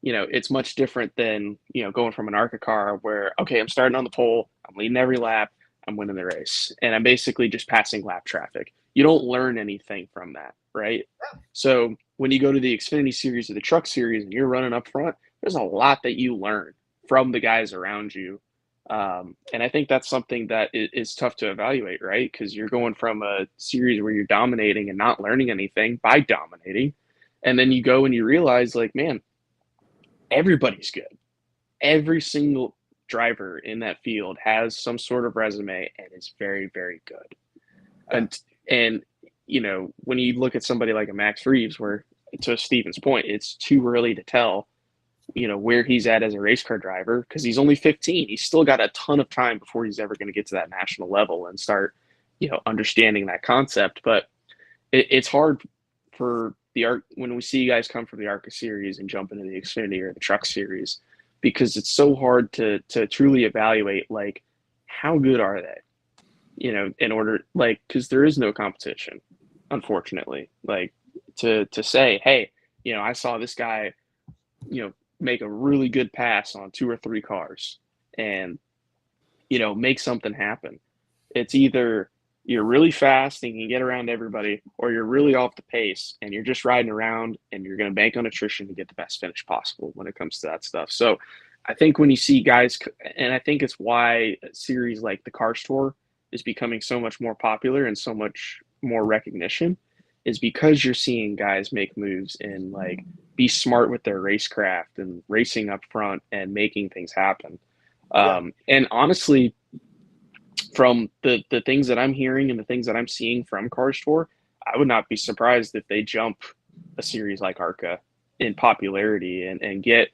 it's much different than, going from an ARCA car where, okay, I'm starting on the pole, I'm leading every lap, I'm winning the race, and I'm basically just passing lap traffic. You don't learn anything from that, right? Yeah. So when you go to the Xfinity series or the truck series and you're running up front, there's a lot that you learn from the guys around you. And I think that's something that is tough to evaluate, right? Because you're going from a series where you're dominating and not learning anything by dominating. And then you go and you realize, like, man, everybody's good. Every single driver in that field has some sort of resume and is very, very good. And when you look at somebody like a Max Reeves, where, to Steven's point, it's too early to tell where he's at as a race car driver, because he's only 15. He's still got a ton of time before he's ever going to get to that national level and start, understanding that concept. But it's hard for when we see guys come from the ARCA series and jump into the Xfinity or the truck series, because it's so hard to truly evaluate, like, how good are they, in order, like, because there is no competition, unfortunately, like, to say, hey, I saw this guy, make a really good pass on 2 or 3 cars and, make something happen. It's either you're really fast and you can get around everybody, or you're really off the pace and you're just riding around and you're going to bank on attrition to get the best finish possible when it comes to that stuff. So I think when you see guys, and I think it's why a series like the Cars Tour is becoming so much more popular and so much more recognition, is because you're seeing guys make moves and, like, be smart with their racecraft and racing up front and making things happen. And honestly, from the things that I'm hearing and the things that I'm seeing from Cars Tour, I would not be surprised if they jump a series like ARCA in popularity and get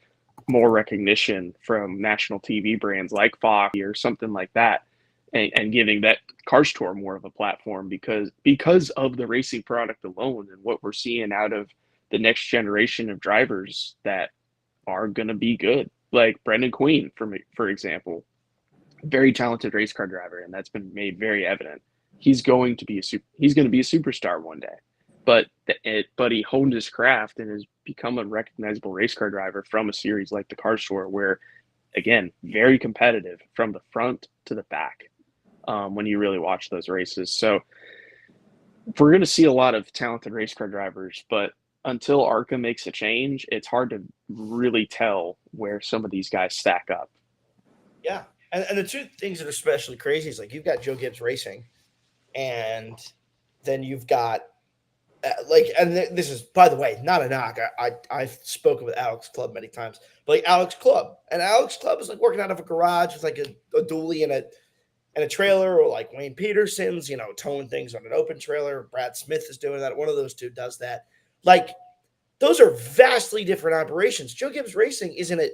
more recognition from national TV brands like Fox or something like that. and giving that Cars Tour more of a platform because of the racing product alone and what we're seeing out of the next generation of drivers that are going to be good, like Brendan Queen, for example, very talented race car driver, and that's been made very evident. He's going to be a superstar one day, but he honed his craft and has become a recognizable race car driver from a series like the Cars Tour, where again, very competitive from the front to the back when you really watch those races. So we're going to see a lot of talented race car drivers, but until ARCA makes a change, it's hard to really tell where some of these guys stack up. Yeah. And the two things that are especially crazy is like you've got Joe Gibbs Racing, and then you've got this is, by the way, not a knock. I've spoken with Alex Clubb many times, but like Alex Clubb is like working out of a garage with like a dually and a trailer, or like Wayne Peterson's, towing things on an open trailer. Brad Smith is doing that. One of those two does that. Like, those are vastly different operations. Joe Gibbs Racing is in a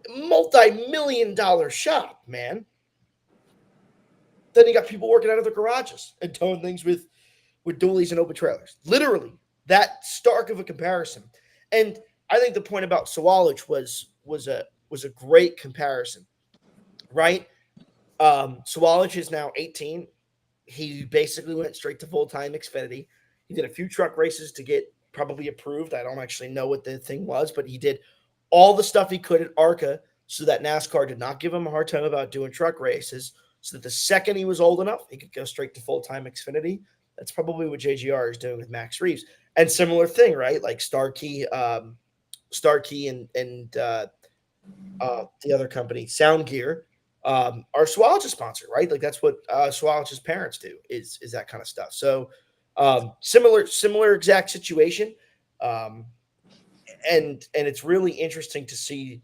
multi-million-dollar shop, man. Then you got people working out of their garages and towing things with dualies and open trailers. Literally, that stark of a comparison. And I think the point about Sawalich was a great comparison, right? Sawalich is now 18. He basically went straight to full-time Xfinity. He did a few truck races to get probably approved. I don't actually know what the thing was, but he did all the stuff he could at ARCA so that NASCAR did not give him a hard time about doing truck races, so that the second he was old enough, he could go straight to full-time Xfinity. That's probably what JGR is doing with Max Reeves. And similar thing, right? Like Starkey and the other company, Sound Gear, are Swalich's sponsor, right? Like that's what Swalich's parents do is that kind of stuff. So similar exact situation. And it's really interesting to see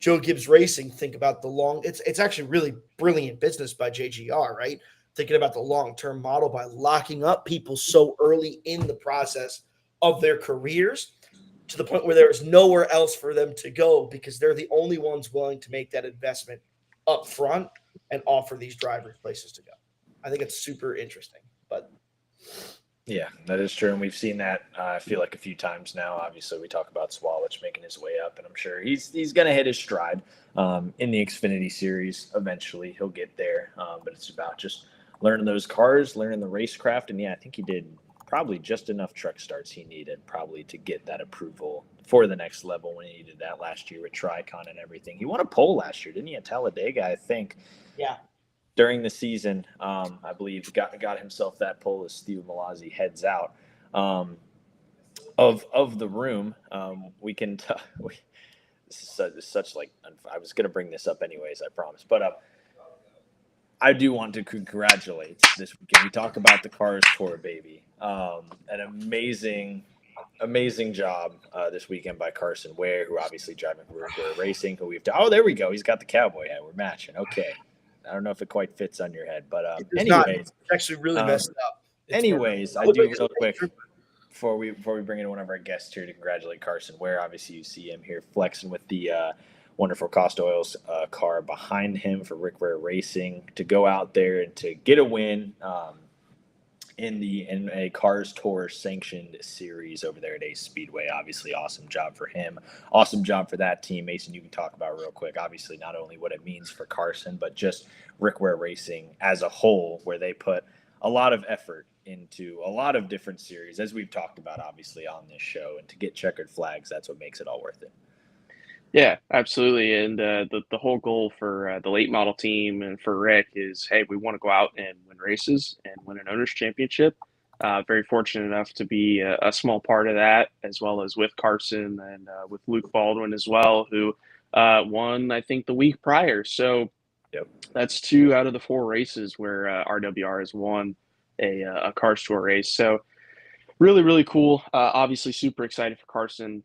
Joe Gibbs Racing think about the long. It's actually really brilliant business by JGR, right? Thinking about the long-term model by locking up people so early in the process of their careers to the point where there is nowhere else for them to go because they're the only ones willing to make that investment up front and offer these drivers places to go. I think it's super interesting. But yeah, that is true, and we've seen that. I feel like a few times now. Obviously, we talk about Swalich making his way up, and I'm sure he's going to hit his stride in the Xfinity Series. Eventually, he'll get there, but it's about just learning those cars, learning the racecraft, and yeah, I think he did probably just enough truck starts he needed probably to get that approval for the next level when he needed that last year with Tricon and everything. He won a pole last year, didn't he, at Talladega, I think? Yeah. During the season, I believe got himself that pole as Steve Malazzi heads out of the room. We can such like I was going to bring this up anyways, I promise, but I do want to congratulate this weekend. We talk about the Cars Tour, baby. An amazing job this weekend by Carson Ware, who obviously driving for Racing. Who there we go. He's got the cowboy hat. We're matching. Okay. I don't know if it quite fits on your head, but anyways, it's actually really messed up. Anyways, I do real quick before we bring in one of our guests here to congratulate Carson Ware. Obviously, you see him here flexing with the wonderful Cost Oils car behind him for Rick Ware Racing to go out there and to get a win in a Cars Tour sanctioned series over there at Ace Speedway. Obviously, awesome job for him. Awesome job for that team. Mason, you can talk about real quick, obviously, not only what it means for Carson, but just Rick Ware Racing as a whole, where they put a lot of effort into a lot of different series, as we've talked about, obviously, on this show. And to get checkered flags, that's what makes it all worth it. Yeah, absolutely. And the whole goal for the late model team and for Rick is, hey, we want to go out and win races and win an owner's championship. Very fortunate enough to be a small part of that, as well as with Carson and with Luke Baldwin as well, who won, I think, the week prior. So that's 2 out of the 4 races where RWR has won a Cars Tour race. So really, really cool. Obviously, super excited for Carson.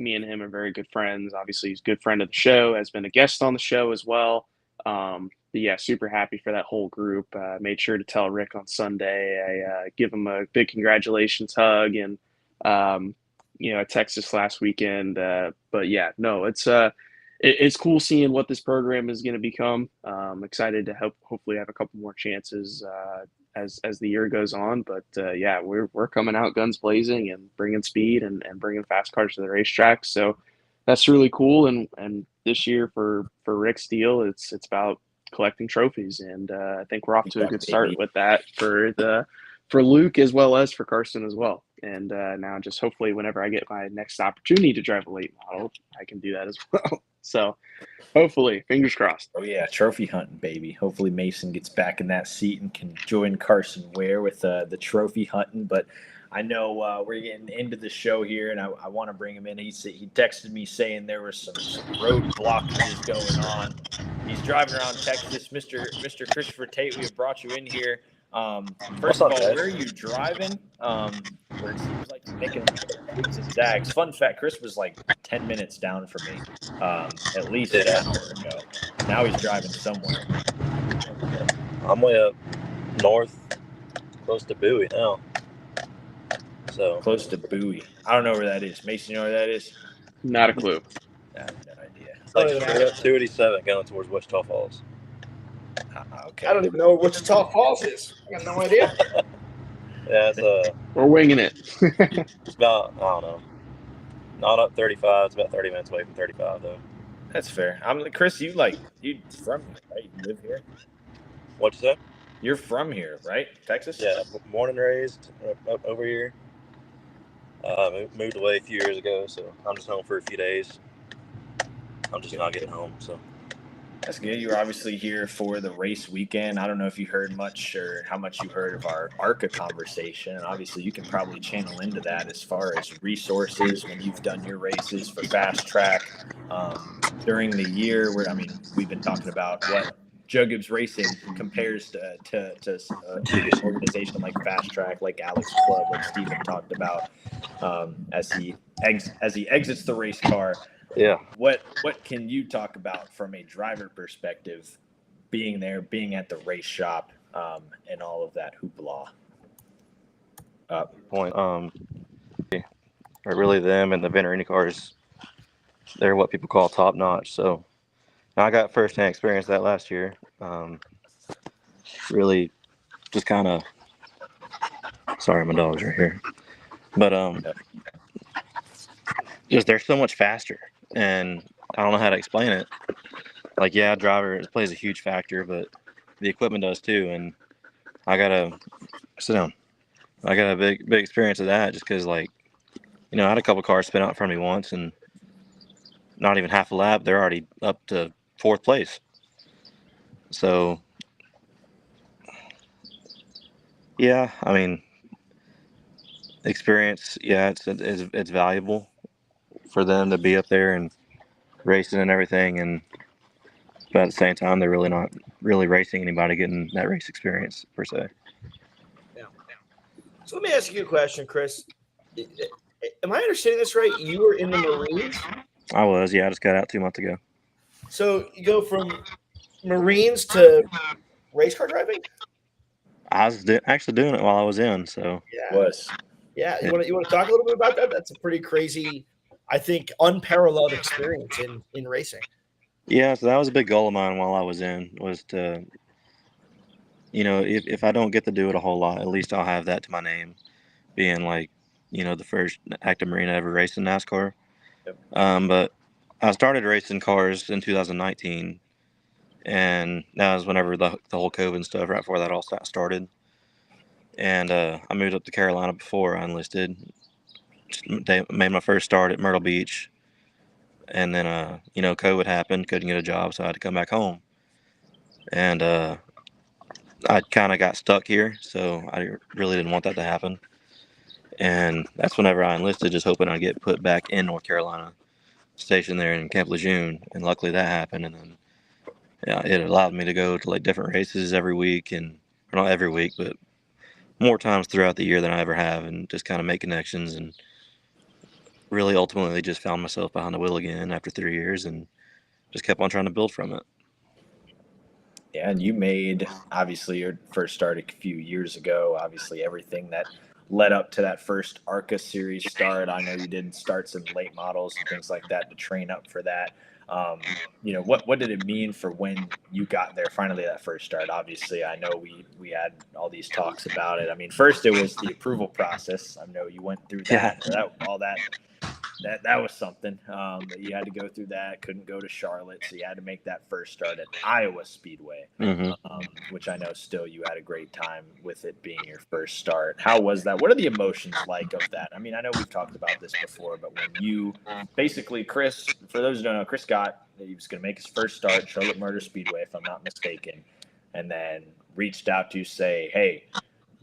Me and him are very good friends. Obviously, he's a good friend of the show, has been a guest on the show as well. But yeah, super happy for that whole group. Made sure to tell Rick on Sunday. I give him a big congratulations hug and, I texted last weekend. But yeah, no, it's it's cool seeing what this program is going to become. Excited to hopefully have a couple more chances as the year goes on. But yeah, we're coming out guns blazing and bringing speed and bringing fast cars to the racetrack. So that's really cool. And this year for Rick Steele, it's about collecting trophies, and I think we're off to a good start with that for Luke as well as for Carson as well. And now just hopefully whenever I get my next opportunity to drive a late model, I can do that as well. So hopefully, fingers crossed. Oh yeah, trophy hunting, baby. Hopefully Mason gets back in that seat and can join Carson Ware with the trophy hunting. But I know we're getting into the show here, and I want to bring him in. He texted me saying there were some road blockages going on. He's driving around Texas. Mr. Christopher Tate, we have brought you in here. First of all, where are you driving? Where it seems like you're making zigs and zags. Fun fact, Chris was like 10 minutes down from me, at least an hour ago. Now he's driving somewhere. I'm way up north, close to Bowie now. So close to Bowie. I don't know where that is. Mason, you know where that is? Not a clue. I have no idea. It's like straight up 287 going towards Wichita Falls. Okay. I don't even know what Wichita Falls is. I got no idea. Yeah, we're winging it. It's about, I don't know, not up 35. It's about 30 minutes away from 35 though. That's fair. Chris, you from here, right? You live here? What'd you say? You're from here, right? Texas? Yeah, born and raised up over here. Moved away a few years ago, so I'm just home for a few days. I'm just not getting home, so. That's good. You're obviously here for the race weekend. I don't know if you heard much or how much you heard of our ARCA conversation. And obviously, you can probably channel into that as far as resources when you've done your races for Fast Track during the year. We've been talking about what Joe Gibbs Racing compares to an organization like Fast Track, like Alex Club, like Steven talked about as he exits the race car. Yeah. What can you talk about from a driver perspective, being there, being at the race shop, and all of that hoopla? Really them and the Venturini cars, they're what people call top notch. So I got firsthand experience that last year. Really just kind of, sorry, my dog's right here. But just they're so much faster. And I don't know how to explain it. Like, yeah, driver plays a huge factor, but the equipment does too. And I got a big experience of that just because, like, I had a couple cars spin out in front of me once and not even half a lap, they're already up to fourth place. So, yeah, experience, yeah, it's valuable for them to be up there and racing and everything, but at the same time, they're really not really racing anybody getting that race experience per se. Yeah. So let me ask you a question, Chris. Am I understanding this right? You were in the Marines? I was, yeah. I just got out 2 months ago. So you go from Marines to race car driving? I was actually doing it while I was in, so. Yeah. You want to talk a little bit about that? That's a pretty crazy, I think, unparalleled experience in racing. Yeah, so that was a big goal of mine while I was in, was to, if I don't get to do it a whole lot, at least I'll have that to my name, being like, the first active Marine to ever race in NASCAR. Yep. But I started racing cars in 2019, and that was whenever the whole COVID stuff, right before that all started. And I moved up to Carolina before I enlisted. They made my first start at Myrtle Beach. And then, COVID happened, couldn't get a job, so I had to come back home. And I kind of got stuck here, so I really didn't want that to happen. And that's whenever I enlisted, just hoping I'd get put back in North Carolina, stationed there in Camp Lejeune. And luckily that happened. And then, yeah, it allowed me to go to like different races every week, or not every week, but more times throughout the year than I ever have, and just kind of make connections, and really ultimately just found myself behind the wheel again after 3 years and just kept on trying to build from it. Yeah, and you made, obviously, your first start a few years ago. Obviously, everything that led up to that first ARCA series start. I know you did start some late models and things like that to train up for that. What did it mean for when you got there finally, that first start? Obviously, I know we had all these talks about it. I mean, first it was the approval process. I know you went through that. That was something that you had to go through. That couldn't go to Charlotte, so you had to make that first start at Iowa Speedway, which I know still you had a great time with it being your first start. How was that? What are the emotions like of that? I mean, I know we've talked about this before, but when you basically, Chris, for those who don't know, Chris he was going to make his first start, Charlotte Motor Speedway, if I'm not mistaken, and then reached out to say, hey,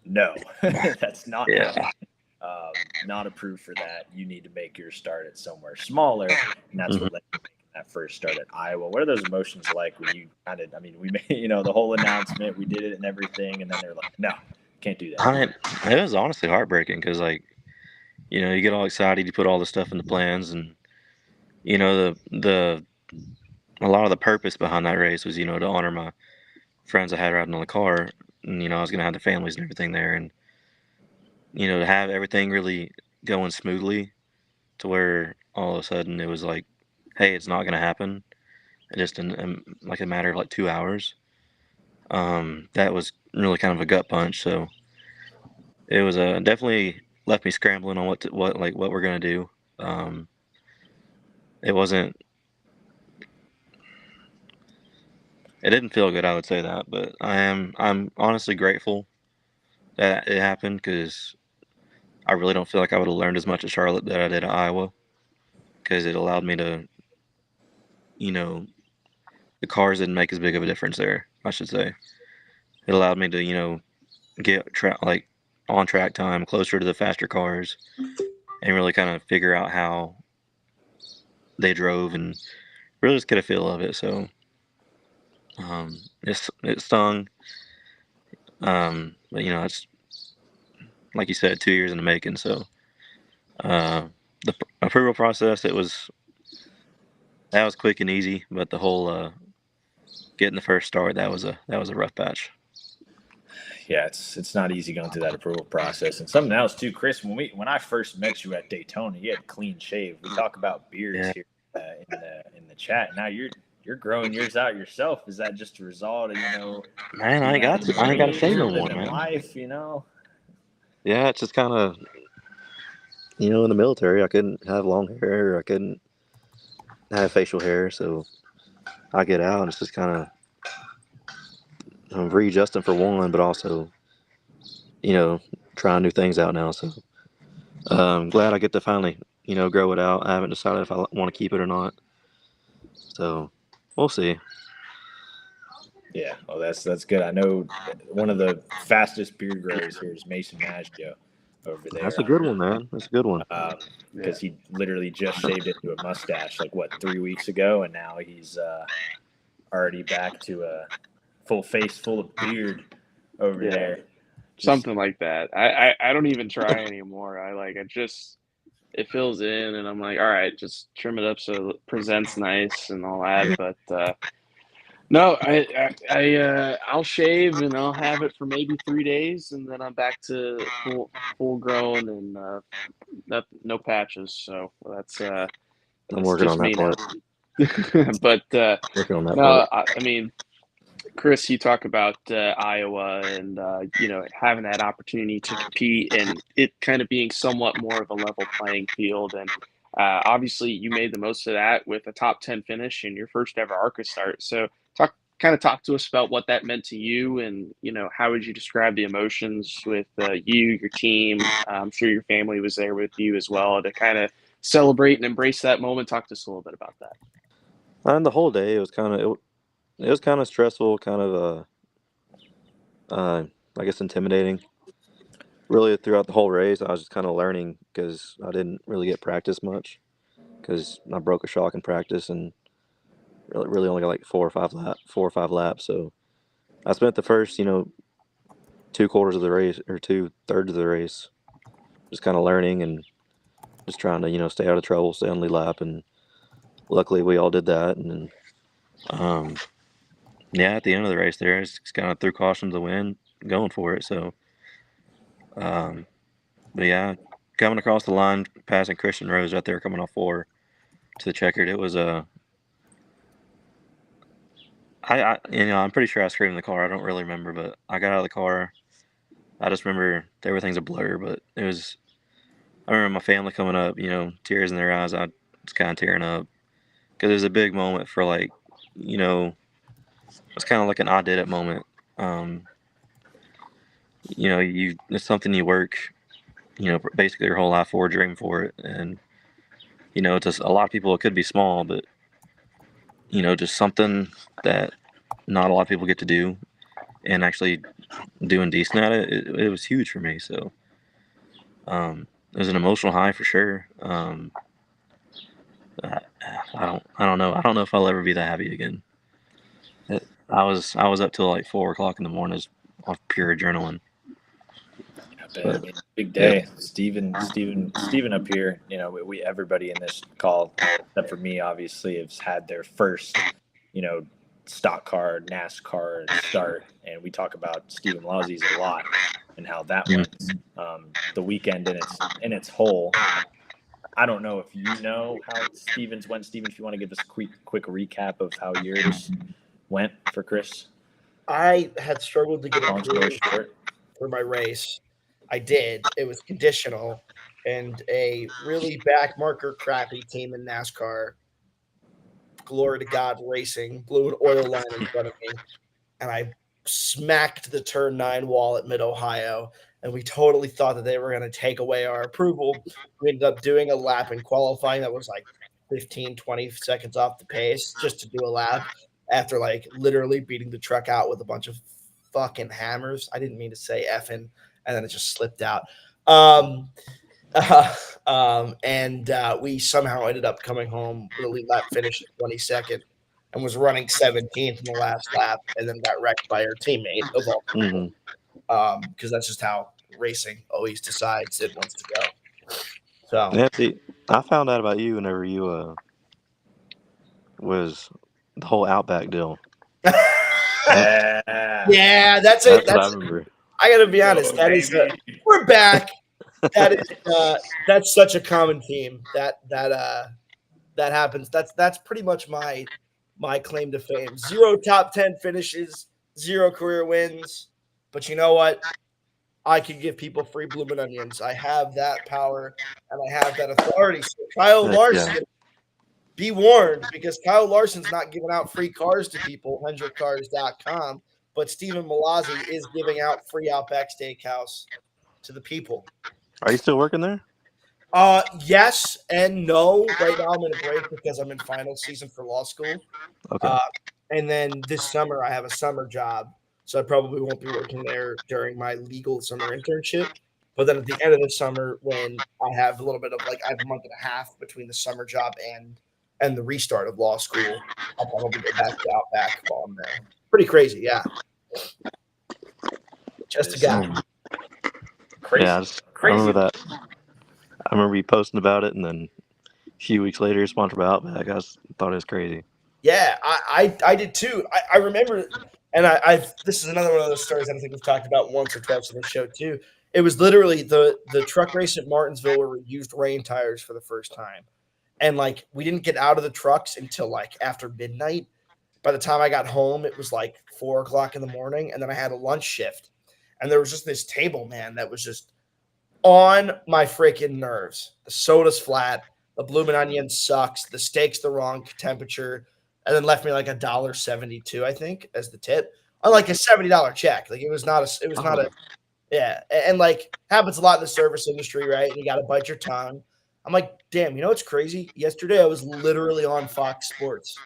no, that's not happening. Not approved for that. You need to make your start at somewhere smaller, and that's what led you making that first start at Iowa. What are those emotions like when you kind of? I mean, we made the whole announcement, we did it and everything, and then they're like, no, can't do that. It was honestly heartbreaking because you get all excited, you put all the stuff in the plans, and the a lot of the purpose behind that race was to honor my friends I had riding on the car, and I was gonna have the families and everything there, and to have everything really going smoothly to where all of a sudden it was like, hey, it's not going to happen. Just in like a matter of like 2 hours. That was really kind of a gut punch. So it was definitely left me scrambling on what we're going to do. It didn't feel good, I would say that, but I'm honestly grateful that it happened because I really don't feel like I would have learned as much at Charlotte that I did at Iowa, because it allowed me to, the cars didn't make as big of a difference there, I should say. It allowed me to, get on track time closer to the faster cars and really kind of figure out how they drove and really just get a feel of it. So it stung. But it's like you said, 2 years in the making. So the approval process, that was quick and easy, but the whole getting the first start, that was a rough patch. Yeah, it's not easy going through that approval process. And something else too, Chris. When I first met you at Daytona, you had clean shave. We talk about beards here in the chat. Now you're growing yours out yourself. Is that just a result of Man, I ain't got to shave no more, man. Life, Yeah, it's just kind of in the military, I couldn't have long hair. I couldn't have facial hair, so I get out and it's just kind of I'm readjusting for one, but also, trying new things out now. So I'm glad I get to finally, grow it out. I haven't decided if I want to keep it or not. So we'll see. Yeah, well, that's good. I know one of the fastest beard growers here is Mason Maggio over there. That's a good one, man. That's a good one. Because he literally just shaved into a mustache 3 weeks ago, and now he's already back to a full face full of beard over there. Something like that. I don't even try anymore. It fills in, and I'm like, all right, just trim it up so it presents nice and all that. But no, I'll shave and I'll have it for maybe 3 days, and then I'm back to full grown and no patches. So that's I'm working on that part. But working on that no, part. I mean, Chris, you talk about Iowa and having that opportunity to compete and it kind of being somewhat more of a level playing field. And obviously, you made the most of that with a top 10 finish in your first ever ARCA start. So talk to us about what that meant to you, and how would you describe the emotions with you, your team? I'm sure your family was there with you as well to kind of celebrate and embrace that moment. Talk to us a little bit about that. And the whole day, it was kind of stressful, kind of I guess intimidating. Really, throughout the whole race, I was just kind of learning because I didn't really get practice much because I broke a shock in practice and really only got like 4 or 5 laps. So I spent the first 2/4 of the race or 2/3 of the race just kind of learning and just trying to stay out of trouble, stay on lead lap, and luckily we all did that. And at the end of the race there, I just kind of threw caution to the wind, going for it. So But yeah, coming across the line, passing Christian Rose out there, coming off 4 to the checkered, it was I'm pretty sure I screamed in the car. I don't really remember, but I got out of the car. I just remember everything's a blur, but it was. I remember my family coming up, tears in their eyes. I was kind of tearing up because it was a big moment for it's kind of like an I did it moment. Um, it's something you work, basically your whole life for, dream for it, and it's just a lot of people. It could be small, but just something that not a lot of people get to do, and actually doing decent at it. It was huge for me. So it was an emotional high for sure. I don't know. I don't know if I'll ever be that happy again. I was up till like 4 o'clock in the morning off pure adrenaline. I mean, big day. Yeah. Steven up here, we everybody in this call, except for me, obviously, has had their first, stock car, NASCAR start. And we talk about Steven Lawsey's a lot and how that went. The weekend in its whole. I don't know if you know how Steven's went. Steven, if you want to give us a quick recap of how yours went for Chris. I had struggled to get approved for my race. I did. It was conditional, and a really backmarker crappy team in NASCAR, glory to God Racing, blew an oil line in front of me, and I smacked the turn 9 wall at Mid-Ohio, and we totally thought that they were going to take away our approval. We ended up doing a lap in qualifying that was like 15, 20 seconds off the pace just to do a lap after like literally beating the truck out with a bunch of fucking hammers. I didn't mean to say effing, and then it just slipped out. We somehow ended up coming home with a lead lap finish at 22nd and was running 17th in the last lap, and then got wrecked by her teammate of all people. Because that's just how racing always decides it wants to go. So yeah, see, I found out about you whenever you was the whole Outback deal. Yeah, that's it. That's what I remember. I gotta be honest. That is we're back. That's such a common theme that happens. That's pretty much my claim to fame. 0 top 10 finishes, 0 career wins. But you know what? I can give people free bloomin' onions. I have that power and I have that authority. So Kyle Larson, be warned, because Kyle Larson's not giving out free cars to people, HendrickCars.com, but Stephen Malazzi is giving out free Outback Steakhouse to the people. Are you still working there? Yes and no. Right now I'm in a break because I'm in final season for law school. Okay. And then this summer I have a summer job, so I probably won't be working there during my legal summer internship. But then at the end of the summer, when I have a little bit of I have a month and a half between the summer job and the restart of law school, I'll probably go back to Outback while I'm there. Pretty crazy, yeah. Just a guy. Crazy. Yeah, I remember that. I remember you posting about it, and then a few weeks later, you're sponsored by Outback. I thought it was crazy. Yeah, I did too. I remember, and I've this is another one of those stories I think we've talked about once or twice on the show too. It was literally the truck race at Martinsville where we used rain tires for the first time. And we didn't get out of the trucks until after midnight. By the time I got home, it was 4 o'clock in the morning, and then I had a lunch shift. And there was just this table, man, that was just on my freaking nerves. The soda's flat, the bloomin' onion sucks, the steak's the wrong temperature, and then left me $1.72, I think, as the tip. On a $70 check. It was not a yeah. And happens a lot in the service industry, right? And you gotta bite your tongue. I'm damn, you know what's crazy? Yesterday I was literally on Fox Sports,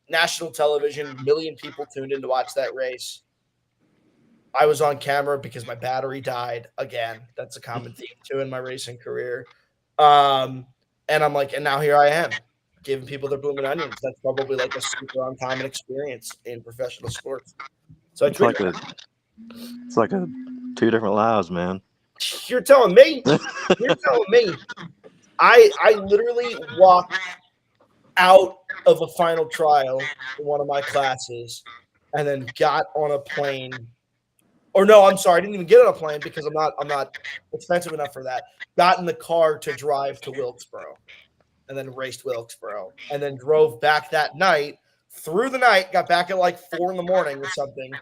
national television, million people tuned in to watch that race. I was on camera because my battery died again. That's a common theme too in my racing career. And I'm and now here I am giving people their bloomin' onions. That's probably a super uncommon experience in professional sports. So it's like a 2 different lives, man. You're telling me. You're telling me. I literally walked out of a final trial in one of my classes and then got on a plane Or no, I'm sorry, I didn't even get on a plane because I'm not expensive enough for that. Got in the car to drive to Wilkesboro, and then raced Wilkesboro, and then drove back that night. Through the night, got back at like 4 a.m. or something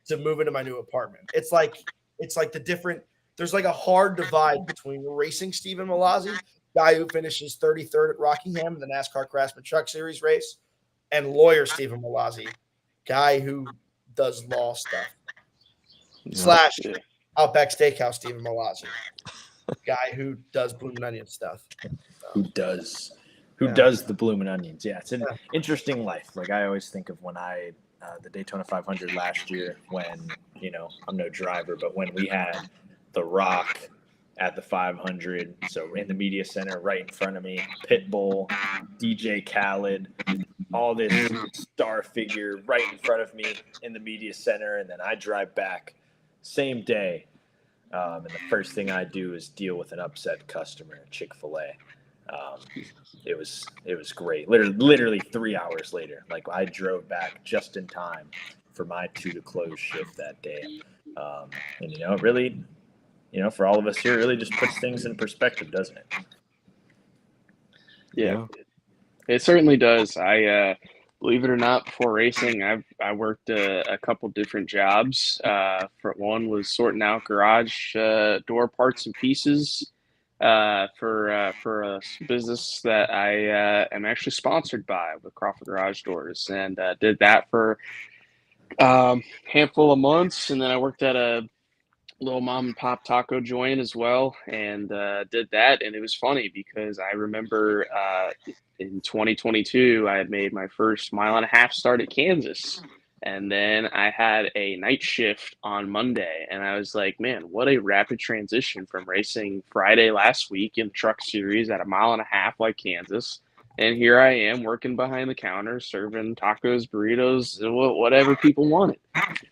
to move into my new apartment. It's like the different. There's like a hard divide between racing Stephen Malazzi, guy who finishes 33rd at Rockingham in the NASCAR Craftsman Truck Series race, and lawyer Stephen Malazzi, guy who does law stuff. Slash Outback Steakhouse Stephen Malazzi, guy who does Bloomin' Onion stuff. Who does the Bloomin' Onions? Yeah, it's an interesting life. Like I always think of when I the Daytona 500 last year, when I'm no driver, but when we had The Rock at the 500, so in the media center right in front of me, Pitbull, DJ Khaled, all this star figure right in front of me in the media center, and then I drive back same day, and the first thing I do is deal with an upset customer at Chick-fil-A. It was great. Literally 3 hours later, like I drove back just in time for my 2 to close shift that day, and it really, for all of us here, it really just puts things in perspective, doesn't it? Yeah, it certainly does. I believe it or not, before racing, I worked a couple different jobs. For one was sorting out garage door parts and pieces for a business that I am actually sponsored by with Crawford Garage Doors, and did that for handful of months, and then I worked at a little mom and pop taco joint as well, and did that. And it was funny because I remember in 2022 I had made my first 1.5 mile start at Kansas, and then I had a night shift on Monday, and I was like, man, what a rapid transition from racing Friday last week in the truck series at 1.5 miles like Kansas. And here I am working behind the counter, serving tacos, burritos, whatever people wanted.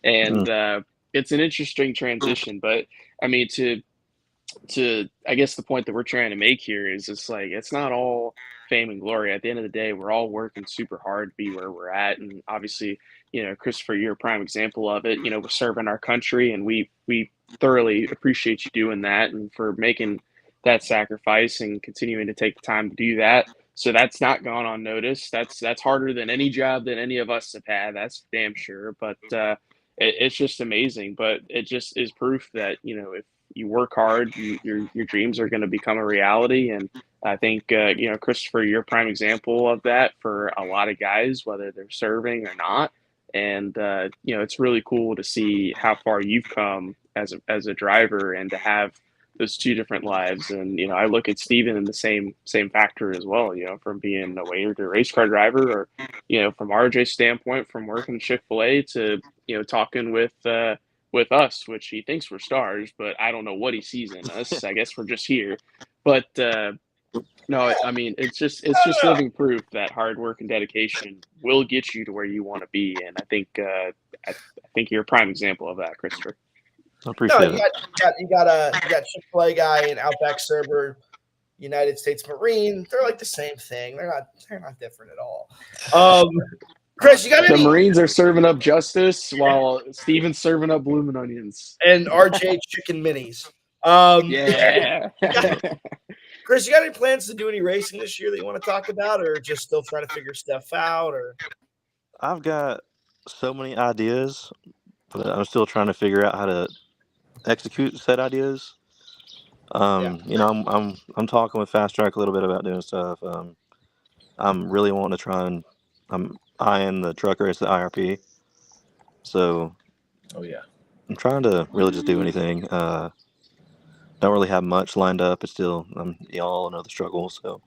And it's an interesting transition, but I mean, to I guess the point that we're trying to make here is it's like it's not all fame and glory. At the end of the day, we're all working super hard to be where we're at, and obviously, Christopher, you're a prime example of it. We're serving our country, and we thoroughly appreciate you doing that and for making that sacrifice and continuing to take the time to do that. So that's not gone unnoticed. That's harder than any job that any of us have had. That's damn sure. But it's just amazing. But it just is proof that if you work hard, your dreams are going to become a reality. And I think Christopher, you're a prime example of that for a lot of guys, whether they're serving or not. And it's really cool to see how far you've come as a driver and to have those 2 different lives. And I look at Steven in the same factor as well, from being a waiter to a race car driver, or from RJ's standpoint, from working at Chick-fil-A to talking with us, which he thinks we're stars, but I don't know what he sees in us. I guess we're just here. But no, I mean, it's just living proof that hard work and dedication will get you to where you want to be. And I think you're a prime example of that, Christopher. I appreciate it. You got Chick-fil-A guy and Outback server, United States Marine. They're like the same thing. They're not different at all. Chris, you got any? The Marines are serving up justice while Steven's serving up Bloomin' Onions. And RJ chicken minis. Yeah. Chris, you got any plans to do any racing this year that you want to talk about, or just still trying to figure stuff out? Or I've got so many ideas, but I'm still trying to figure out how to execute said ideas. I'm talking with Fast Track a little bit about doing stuff. I'm really wanting to try and I'm eyeing the truck race at IRP. So I'm trying to really just do anything. Don't really have much lined up. It's still y'all know the struggle. So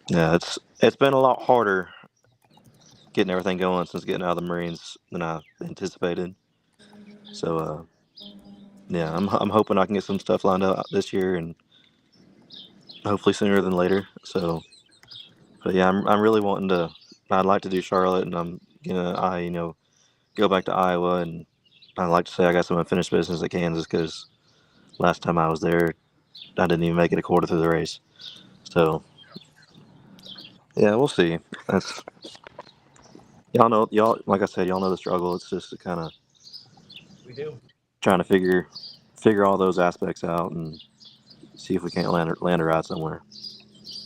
it's been a lot harder getting everything going since getting out of the Marines than I anticipated. So I'm hoping I can get some stuff lined up this year and hopefully sooner than later. So, but yeah, I'm really wanting to. I'd like to do Charlotte, and I'm gonna go back to Iowa, and I'd like to say I got some unfinished business at Kansas because last time I was there, I didn't even make it a quarter through the race. So yeah, we'll see. That's y'all like I said, y'all know the struggle. It's just kind of We do. trying to figure all those aspects out and see if we can't land a ride somewhere.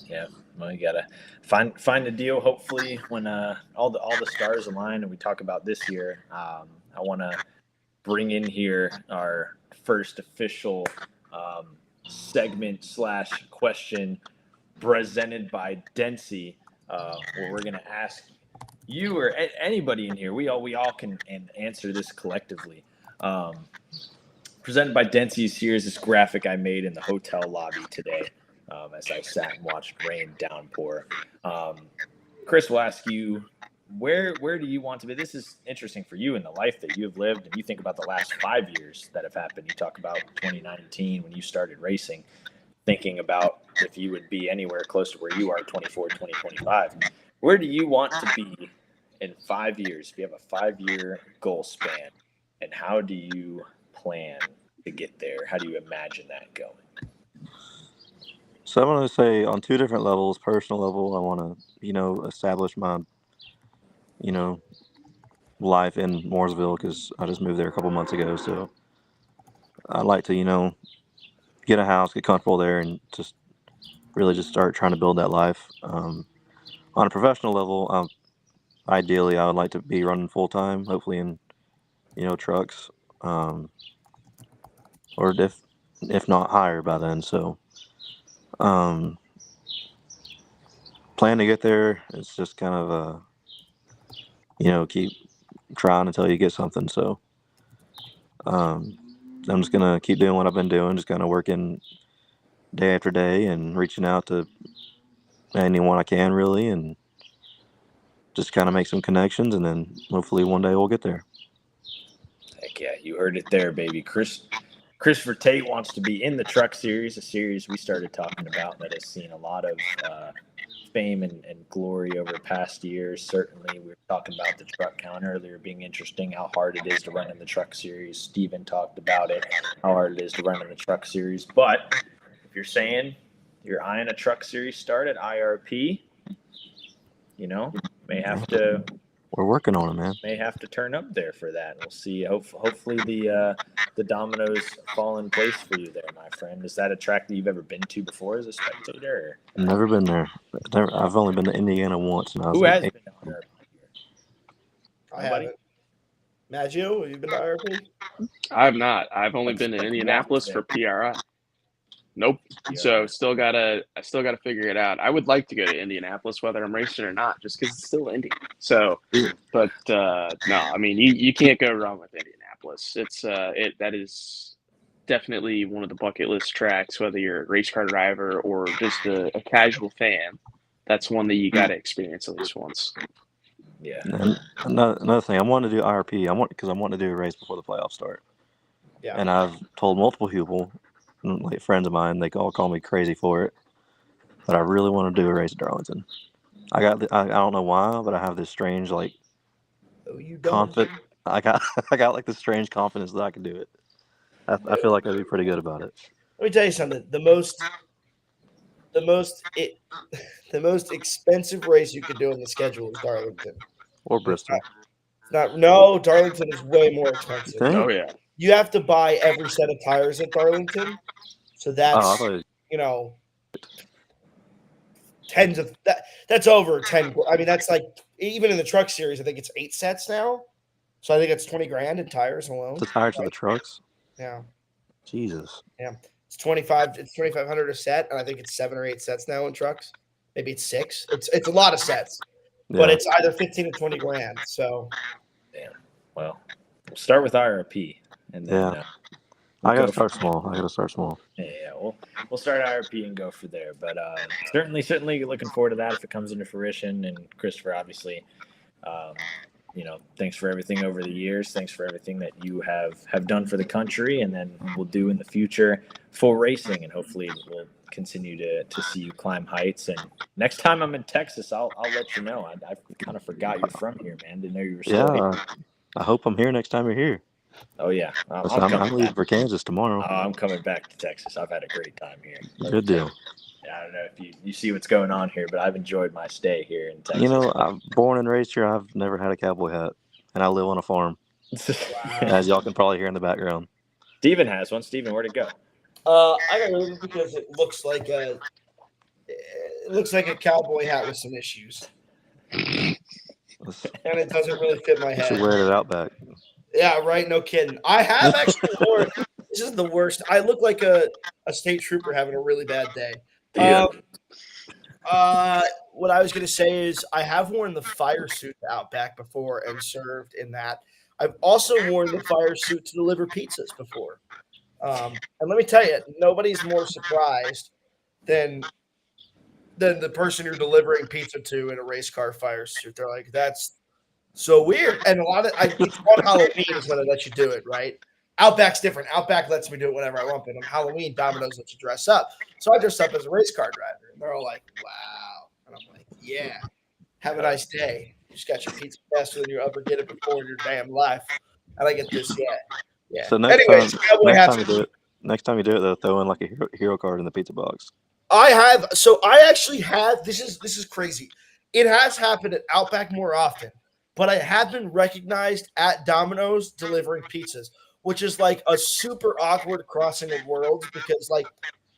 Yeah, well, you gotta find a deal. Hopefully, when all the stars align and we talk about this year, I want to bring in here our first official segment / question presented by Densey, where we're gonna ask you or anybody in here. We all can answer this collectively. Presented by Densey's. Here's this graphic I made in the hotel lobby today. As I sat and watched rain downpour. Chris will ask you, where do you want to be? This is interesting for you in the life that you have lived, and you think about the last 5 years that have happened. You talk about 2019 when you started racing, thinking about if you would be anywhere close to where you are 24, 2025. Where do you want to be in 5 years? If you have a 5-year goal span, and how do you plan to get there? How do you imagine that going? So I'm going to say on 2 different levels. Personal level, I want to, establish my, life in Mooresville because I just moved there a couple months ago. So I'd like to, get a house, get comfortable there, and just really just start trying to build that life. On a professional level, ideally, I would like to be running full time, hopefully in, trucks, or if not higher by then. So. Plan to get there. It's just kind of keep trying until you get something. So I'm just gonna keep doing what I've been doing, just kind of working day after day and reaching out to anyone I can really, and just kind of make some connections, and then hopefully one day we'll get there. Heck yeah, you heard it there, baby. Christopher Tate wants to be in the Truck Series, a series we started talking about that has seen a lot of fame and glory over past years. Certainly, we were talking about the truck count earlier being interesting, how hard it is to run in the Truck Series. Steven talked about it, how hard it is to run in the Truck Series. But if you're saying you're eyeing a Truck Series start at IRP, may have to. We're working on it, man. May have to turn up there for that. We'll see. Hopefully the dominoes fall in place for you there, my friend. Is that a track that you've ever been to before as a spectator? Or? Never been there. I've only been to Indiana once. And Who has been to IRP? I haven't. Maggio, have you been to IRP? I have not. I've only been to Indianapolis for PRI. Nope. So still gotta figure it out. I would like to go to Indianapolis, whether I'm racing or not, just because it's still Indy. So, but no, I mean you can't go wrong with Indianapolis. It's that is definitely one of the bucket list tracks, whether you're a race car driver or just a casual fan. That's one that you got to experience at least once. Yeah. And another thing, I want to do IRP. Because I want to do a race before the playoffs start. Yeah. And I've told multiple people, like friends of mine, they all call me crazy for it, but I really want to do a race at Darlington. I don't know why, but I have this strange confidence. I got like this strange confidence that I can do it. I feel like I'd be pretty good about it. Let me tell you something. The most expensive race you could do on the schedule is Darlington or Bristol. No, Darlington is way more expensive. Oh yeah. You have to buy every set of tires at Darlington. So that's tens of that's over 10. I mean, that's like even in the Truck Series, I think it's 8 sets now. So I think it's $20,000 in tires alone. The tires of the trucks? Yeah. Jesus. Yeah. It's $2,500 a set, and I think it's 7 or 8 sets now in trucks. Maybe it's 6. It's a lot of sets. Yeah. But it's either 15 or 20 grand. So damn. Well, we'll start with IRP. And then I gotta start small. Yeah, we'll start IRP and go for there. But certainly looking forward to that if it comes into fruition. And Christopher, obviously, thanks for everything over the years. Thanks for everything that you have done for the country, and then we'll do in the future for racing. And hopefully we'll continue to see you climb heights. And next time I'm in Texas, I'll let you know. I kind of forgot you're from here, man. Didn't know you were still here. I hope I'm here next time you're here. Oh, yeah. I'm leaving for Kansas tomorrow. I'm coming back to Texas. I've had a great time here. Good deal. I don't know if you see what's going on here, but I've enjoyed my stay here in Texas. I'm born and raised here. I've never had a cowboy hat, and I live on a farm. as y'all can probably hear in the background. Steven has one. Steven, where'd it go? I got rid of it because it looks like a cowboy hat with some issues, and it doesn't really fit my You should head. wear it out back. Yeah, right. No kidding. I have actually worn. This is the worst. I look like a state trooper having a really bad day. Yeah. What I was going to say is I have worn the fire suit to Outback before and served in that. I've also worn the fire suit to deliver pizzas before. And let me tell you, nobody's more surprised than the person you're delivering pizza to in a race car fire suit. They're like, that's so weird. And a lot of it's on Halloween is when they let you do it, right? Outback's different. Outback lets me do it whenever I want, but on Halloween, Domino's lets you dress up. So I dressed up as a race car driver, and they're all like, "Wow!" And I'm like, "Yeah, have a nice day. You just got your pizza faster than you ever get it before in your damn life." And I get this, yeah. So next Anyways, cowboy hats. next time you do it, though, throw in like a hero card in the pizza box. I actually have. This is crazy. It has happened at Outback more often, but I have been recognized at Domino's delivering pizzas, which is like a super awkward crossing of worlds because, like,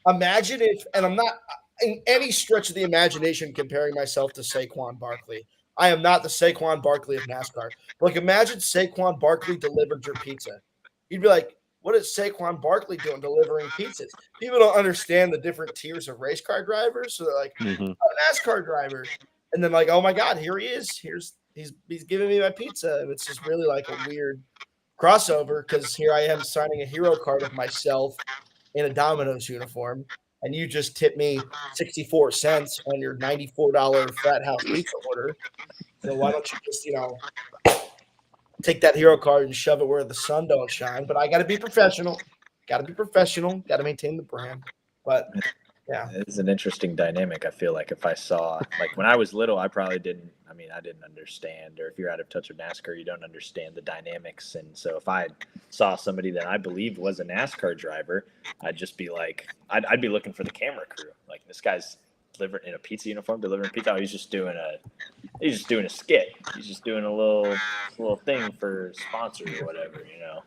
imagine if, and I'm not in any stretch of the imagination comparing myself to Saquon Barkley. I am not the Saquon Barkley of NASCAR. Like, imagine Saquon Barkley delivered your pizza. You'd be like, what is Saquon Barkley doing delivering pizzas? People don't understand the different tiers of race car drivers. So they're like, Mm-hmm. a NASCAR driver. And then like, oh my God, here he is. He's giving me my pizza. And it's just really like a weird crossover because here I am signing a hero card of myself in a Domino's uniform. And you just tip me 64 cents on your $94 Frat House pizza order. So why don't you just, take that hero card and shove it where the sun don't shine? But I got to be professional. Got to maintain the brand. But yeah, it's an interesting dynamic. I feel like if I saw, like when I was little, I probably didn't. I mean, I didn't understand. Or if you're out of touch with NASCAR, you don't understand the dynamics. And so if I saw somebody that I believed was a NASCAR driver, I'd just be like, I'd be looking for the camera crew. Like, this guy's delivering in a pizza uniform, delivering pizza. Oh, he's just doing a skit. He's just doing a little thing for sponsor or whatever,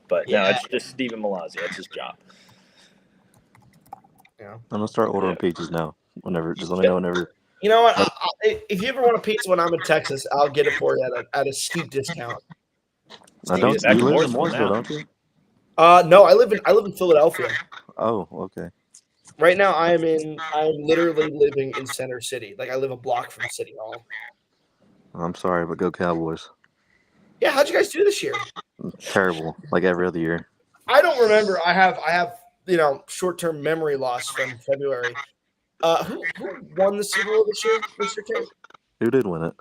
But no, it's just Steven Malazzi. That's his job. Yeah. I'm gonna start ordering pizzas now. Just let me know whenever. You know what? If you ever want a pizza when I'm in Texas, I'll get it for you at a steep discount. You live in Mooresville, don't you? No, I live in Philadelphia. Oh, okay. Right now, I'm literally living in Center City. Like, I live a block from City Hall. I'm sorry, but go Cowboys. Yeah, how'd you guys do this year? Terrible, like every other year. I don't remember. I have short-term memory loss from February. Who won the Super Bowl this year, Mr. King? Who did win it?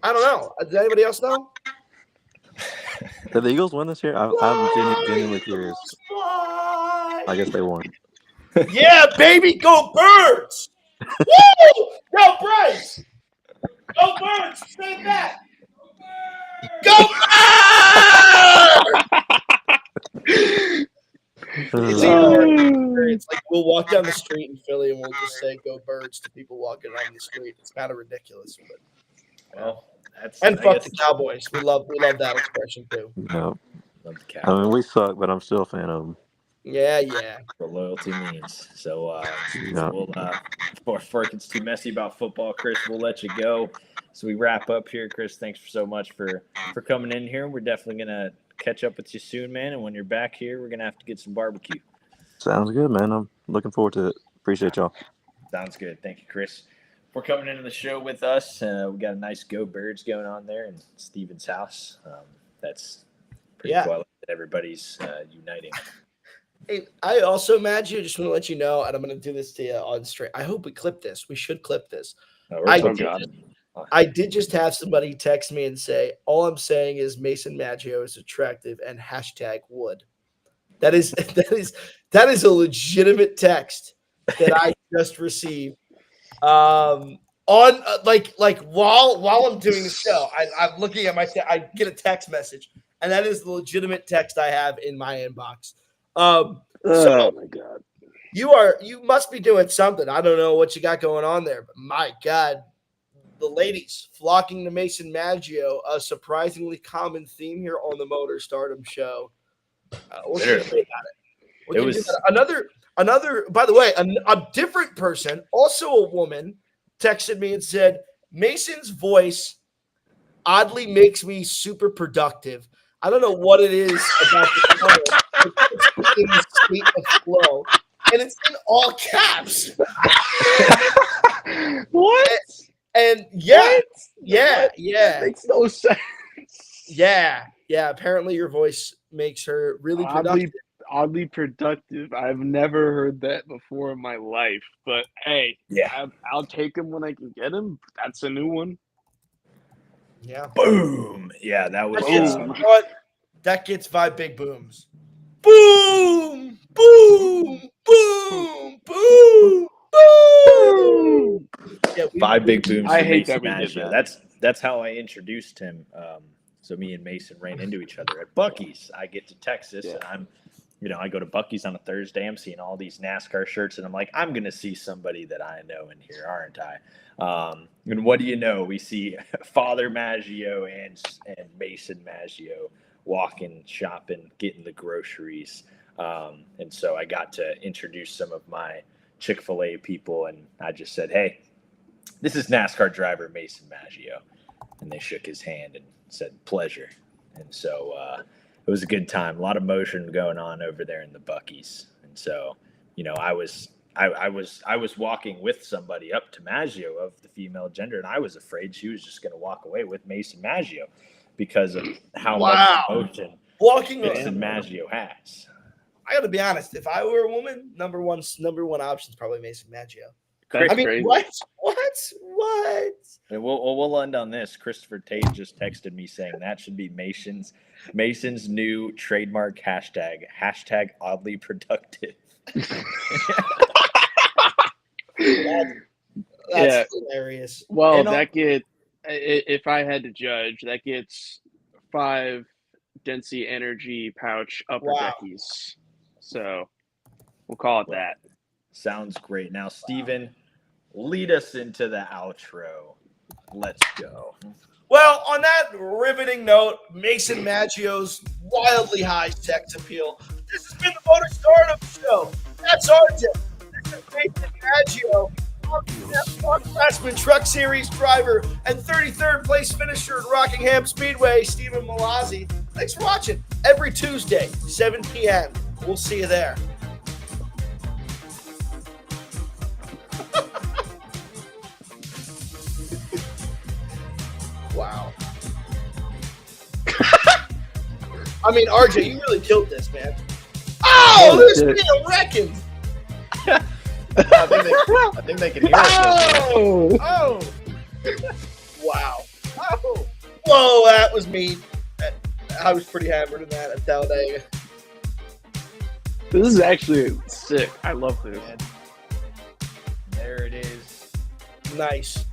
I don't know. Does anybody else know? Did the Eagles win this year? I'm genuinely curious. I guess they won. Yeah, baby, go Birds! Woo! Go Bryce! Go Birds! Stay back! Go Birds! It's like we'll walk down the street in Philly and we'll just say "Go Birds" to people walking on the street. It's kind of ridiculous, but fuck the Cowboys. We love that expression too. No, love the Cowboys. I mean, we suck, but I'm still a fan of them. Yeah. What loyalty means. So before it gets too messy about football, Chris, we'll let you go. So we wrap up here. Chris, thanks so much for coming in here. We're definitely gonna catch up with you soon, man. And when you're back here, we're gonna have to get some barbecue. Sounds good, man. I'm looking forward to it. Appreciate y'all. Sounds good. Thank you, Chris, for coming into the show with us. We got a nice Go Birds going on there in Steven's house. That's pretty cool. I like that everybody's uniting. Hey, I also, Maggie, I just want to let you know, and I'm going to do this to you on straight. I hope we clip this. We should clip this. I did just have somebody text me and say, all I'm saying is Mason Maggio is attractive and #would. That is a legitimate text that I just received. On while I'm doing the show, I'm looking at I get a text message, and that is the legitimate text I have in my inbox. Oh my God. You must be doing something. I don't know what you got going on there, but my God, the ladies flocking to Mason Maggio, a surprisingly common theme here on the Motor Stardom show. What can you say about it? It was Another. By the way, a different person, also a woman, texted me and said, Mason's voice oddly makes me super productive. I don't know what it is about the color. It's in the state of flow. And it's in all caps. What? And yeah. That makes no sense. Yeah. Apparently your voice makes her really productive. Oddly productive. I've never heard that before in my life. But hey, yeah. I'll take him when I can get him. That's a new one. Yeah. Boom. Yeah, that was. That gets 5 big booms. Boom! Boom! Boom! Boom! Boom! Yeah, 5 big booms. I for hate Mason that we did Maggio. that. That's how I introduced him. So me and Mason ran into each other at Buc-ee's. I get to Texas and I go to Buc-ee's on a Thursday. I'm seeing all these NASCAR shirts and I'm like, I'm going to see somebody that I know in here, aren't I? And what do you know? We see Father Maggio and Mason Maggio walking, shopping, getting the groceries. And so I got to introduce some of my Chick-fil-A people and I just said, hey, this is NASCAR driver Mason Maggio. And they shook his hand and said, pleasure. And so it was a good time. A lot of motion going on over there in the Buc-ee's. And so, I was walking with somebody up to Maggio of the female gender, and I was afraid she was just going to walk away with Mason Maggio because of how much emotion Mason Maggio has. I got to be honest. If I were a woman, number one option is probably Mason Maggio. That's crazy. What? And we'll end on this. Christopher Tate just texted me saying that should be Mason's new trademark hashtag oddly productive. That's hilarious. Well, if I had to judge, that gets 5 Density Energy pouch upper deckies. So we'll call it that. Sounds great. Now, Steven, lead us into the outro. Let's go. Well, on that riveting note, Mason Maggio's wildly high sex appeal. This has been the Motor Stardom Show. That's RJ. This is Mason Maggio, freshman Truck Series driver and 33rd place finisher at Rockingham Speedway, Stephen Malazzi. Thanks for watching. Every Tuesday, 7 p.m. We'll see you there. Wow. I mean, RJ, you really killed this, man. Oh, there's Neil Reckon. I think they can hear us. Oh. Wow. Oh. Whoa, that was mean. I was pretty hammered in that at Talladega. This is actually sick. I love this. There it is. Nice.